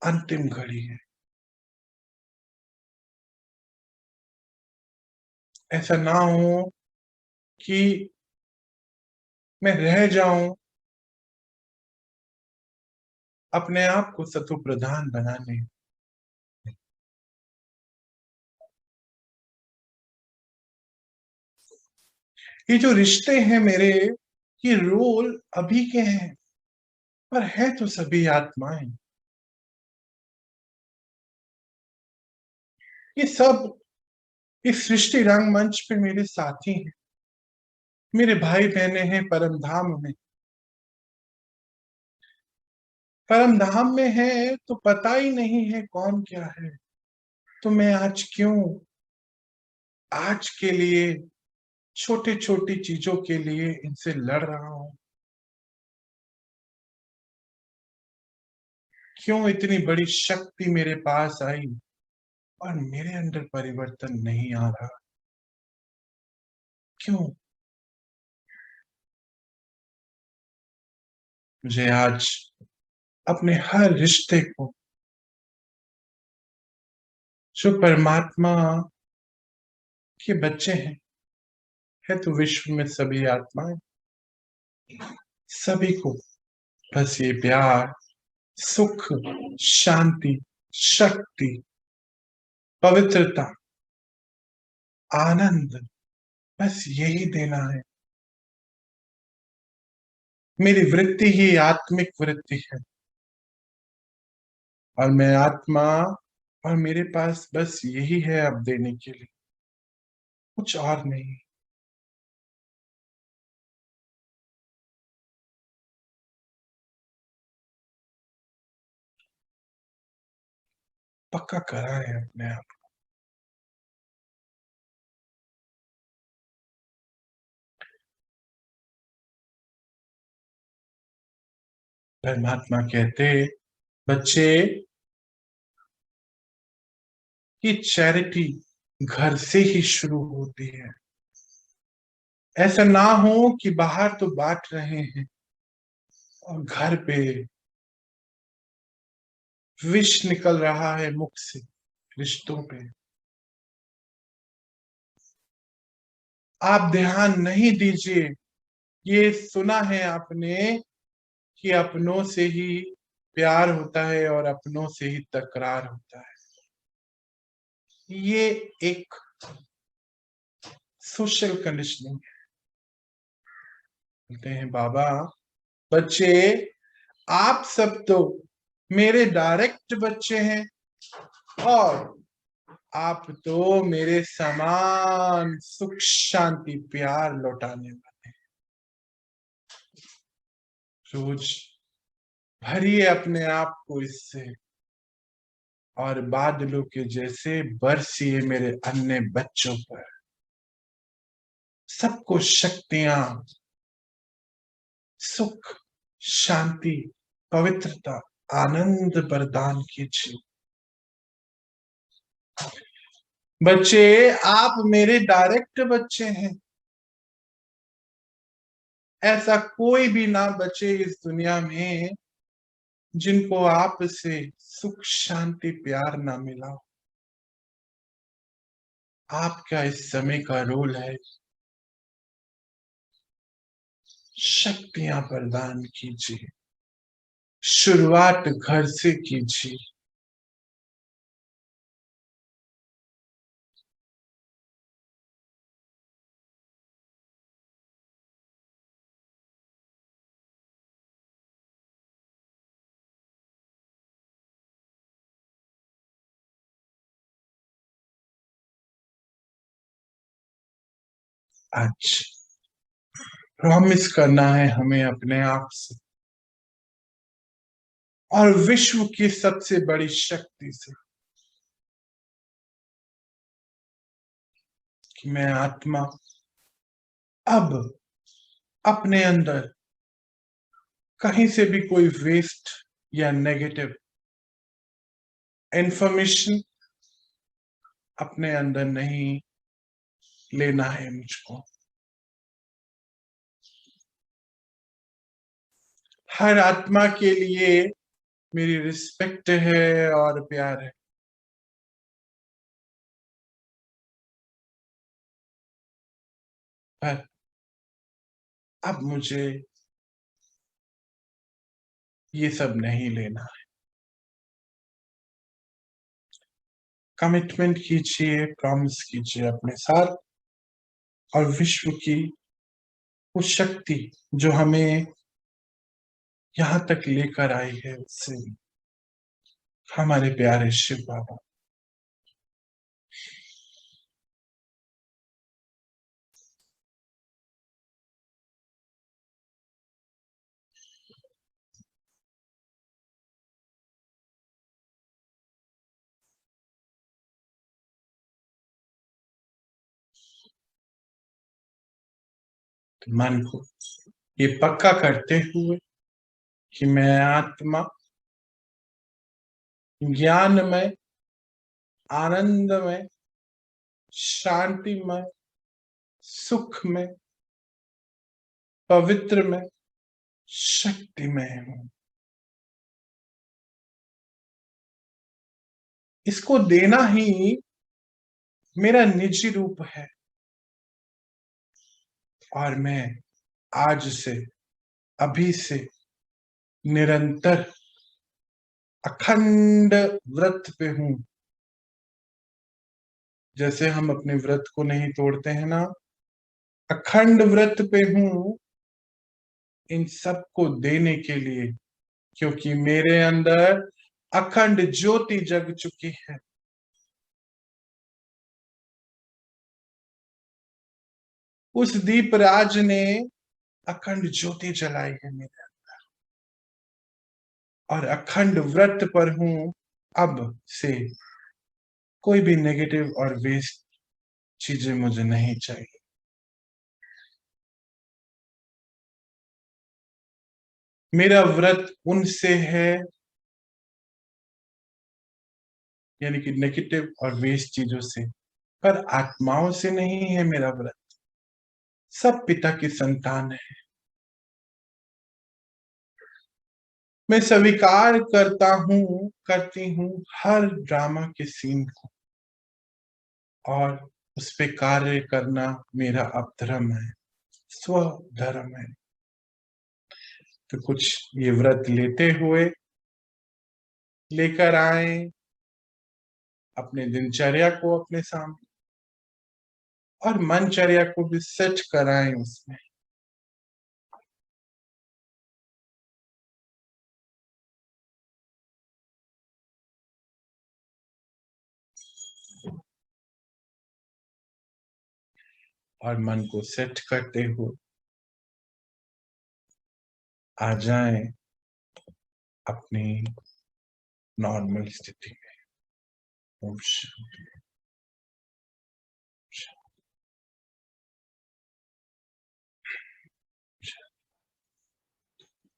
अंतिम घड़ी है। ऐसा ना हो कि मैं रह जाऊं अपने आप को सतो प्रधान बनाने। ये जो रिश्ते हैं मेरे, ये रोल अभी के हैं, पर है तो सभी आत्माएं। ये सब इस सृष्टि रंगमंच पे मेरे साथी हैं, मेरे भाई बहने हैं परम धाम में। परम धाम में है तो पता ही नहीं है कौन क्या है। तो मैं आज के लिए छोटी छोटी चीजों के लिए इनसे लड़ रहा हूं? क्यों इतनी बड़ी शक्ति मेरे पास आई और मेरे अंदर परिवर्तन नहीं आ रहा? क्यों? मुझे आज अपने हर रिश्ते को, जो परमात्मा के बच्चे हैं, है तो विश्व में सभी आत्माएं, सभी को बस ये प्यार, सुख, शांति, शक्ति, पवित्रता, आनंद, बस यही देना है। मेरी वृत्ति ही आत्मिक वृत्ति है और मैं आत्मा, और मेरे पास बस यही है अब देने के लिए, कुछ और नहीं। पक्का करा है अपने आप। परमात्मा कहते, बच्चे कि चैरिटी घर से ही शुरू होती है। ऐसा ना हो कि बाहर तो बांट रहे हैं और घर पे विष निकल रहा है मुख से रिश्तों पे। आप ध्यान नहीं दीजिए। ये सुना है आपने कि अपनों से ही प्यार होता है और अपनों से ही तकरार होता है। ये एक सोशल कंडीशनिंग है। बोलते हैं बाबा, बच्चे आप सब तो मेरे डायरेक्ट बच्चे हैं और आप तो मेरे समान सुख शांति प्यार लौटाने वाले हैं। रोज भरिए अपने आप को इससे और बादलों के जैसे बरसिए मेरे अन्य बच्चों पर। सबको शक्तियां, सुख, शांति, पवित्रता, आनंद प्रदान कीजिए। बच्चे आप मेरे डायरेक्ट बच्चे हैं। ऐसा कोई भी ना बचे इस दुनिया में जिनको आप से सुख शांति प्यार ना मिला। आपका इस समय का रोल है शक्तियां प्रदान कीजिए। शुरुआत घर से कीजिए। आज प्रॉमिस करना है हमें अपने आप से और विश्व की सबसे बड़ी शक्ति से कि मैं आत्मा अब अपने अंदर कहीं से भी कोई वेस्ट या नेगेटिव इंफॉर्मेशन अपने अंदर नहीं लेना है मुझको। हर आत्मा के लिए मेरी रिस्पेक्ट है और प्यार है, पर अब मुझे ये सब नहीं लेना है। कमिटमेंट कीजिए, प्रॉमिस कीजिए अपने साथ, और विश्व की उस शक्ति जो हमें यहां तक लेकर आई है, उससे हमारे प्यारे शिव बाबा, मन को ये पक्का करते हुए कि मैं आत्मा ज्ञानमय, आनंदमय, शांतिमय, सुखमय, पवित्रमय, शक्तिमय हूं। इसको देना ही मेरा निजी रूप है, और मैं आज से, अभी से निरंतर अखंड व्रत पे हूं। जैसे हम अपने व्रत को नहीं तोड़ते हैं ना, अखंड व्रत पे हूं इन सब को देने के लिए, क्योंकि मेरे अंदर अखंड ज्योति जग चुकी है। उस दीप राज ने अखंड ज्योति जलाई है मेरे अंदर, और अखंड व्रत पर हूं अब से। कोई भी नेगेटिव और वेस्ट चीजें मुझे नहीं चाहिए। मेरा व्रत उनसे है, यानी कि नेगेटिव और वेस्ट चीजों से, पर आत्माओं से नहीं है मेरा व्रत। सब पिता की संतान है। मैं स्वीकार करती हूँ हर ड्रामा के सीन को, और उस पे कार्य करना मेरा अब धर्म है, स्वधर्म है। तो कुछ ये व्रत लेते हुए लेकर आए अपने दिनचर्या को अपने सामने, और मनचर्या को भी सेट कराएं उसमें। और मन को सेट करते हुए आ जाएं अपनी नॉर्मल स्थिति में। ओम शांति।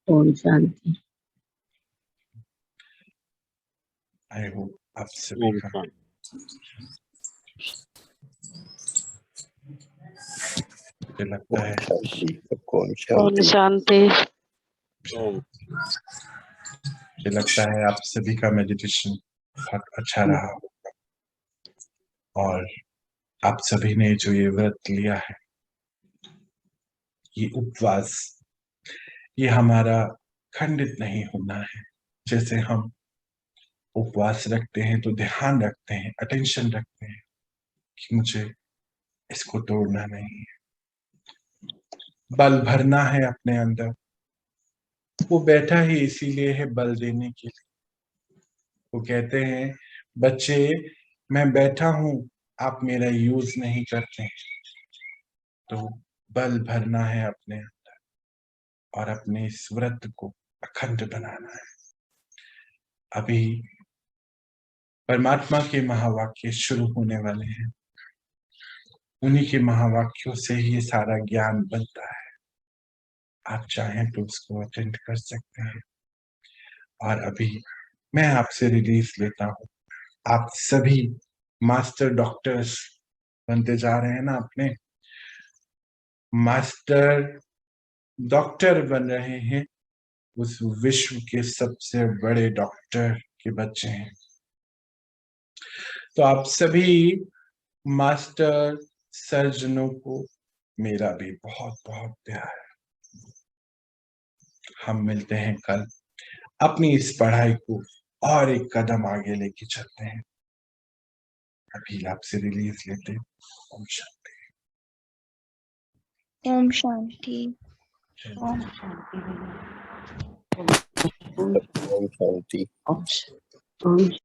ओम शांति। आई होप आप सभी का मुझे लगता है ओम शांति। मुझे लगता है आप सभी का मेडिटेशन बहुत अच्छा रहा होगा, और आप सभी ने जो ये व्रत लिया है, ये उपवास, ये हमारा खंडित नहीं होना है। जैसे हम उपवास रखते हैं तो ध्यान रखते हैं, अटेंशन रखते हैं कि मुझे इसको तोड़ना नहीं है, बल भरना है अपने अंदर। वो बैठा ही इसीलिए है, बल देने के लिए। वो कहते हैं, बच्चे मैं बैठा हूं, आप मेरा यूज नहीं करते, तो बल भरना है अपने अंदर, और अपने इस व्रत को अखंड बनाना है। अभी परमात्मा के महावाक्य शुरू होने वाले हैं, उन्हीं के महावाक्यों से ही ये सारा ज्ञान बनता है। आप चाहें तो उसको अटेंड कर सकते हैं। और अभी मैं आपसे रिलीज लेता हूँ। आप सभी मास्टर डॉक्टर्स बनते जा रहे हैं ना, अपने मास्टर डॉक्टर बन रहे हैं, उस विश्व के सबसे बड़े डॉक्टर के बच्चे हैं। तो आप सभी मास्टर सर्जनों को मेरा भी बहुत बहुत प्यार। हम मिलते हैं कल, अपनी इस पढ़ाई को और एक कदम आगे लेके चलते हैं। अभी आपसे रिलीज लेते हैं। ओम शांति। ओम शांति। ओम शांति। ओम शांति। ओम शांति।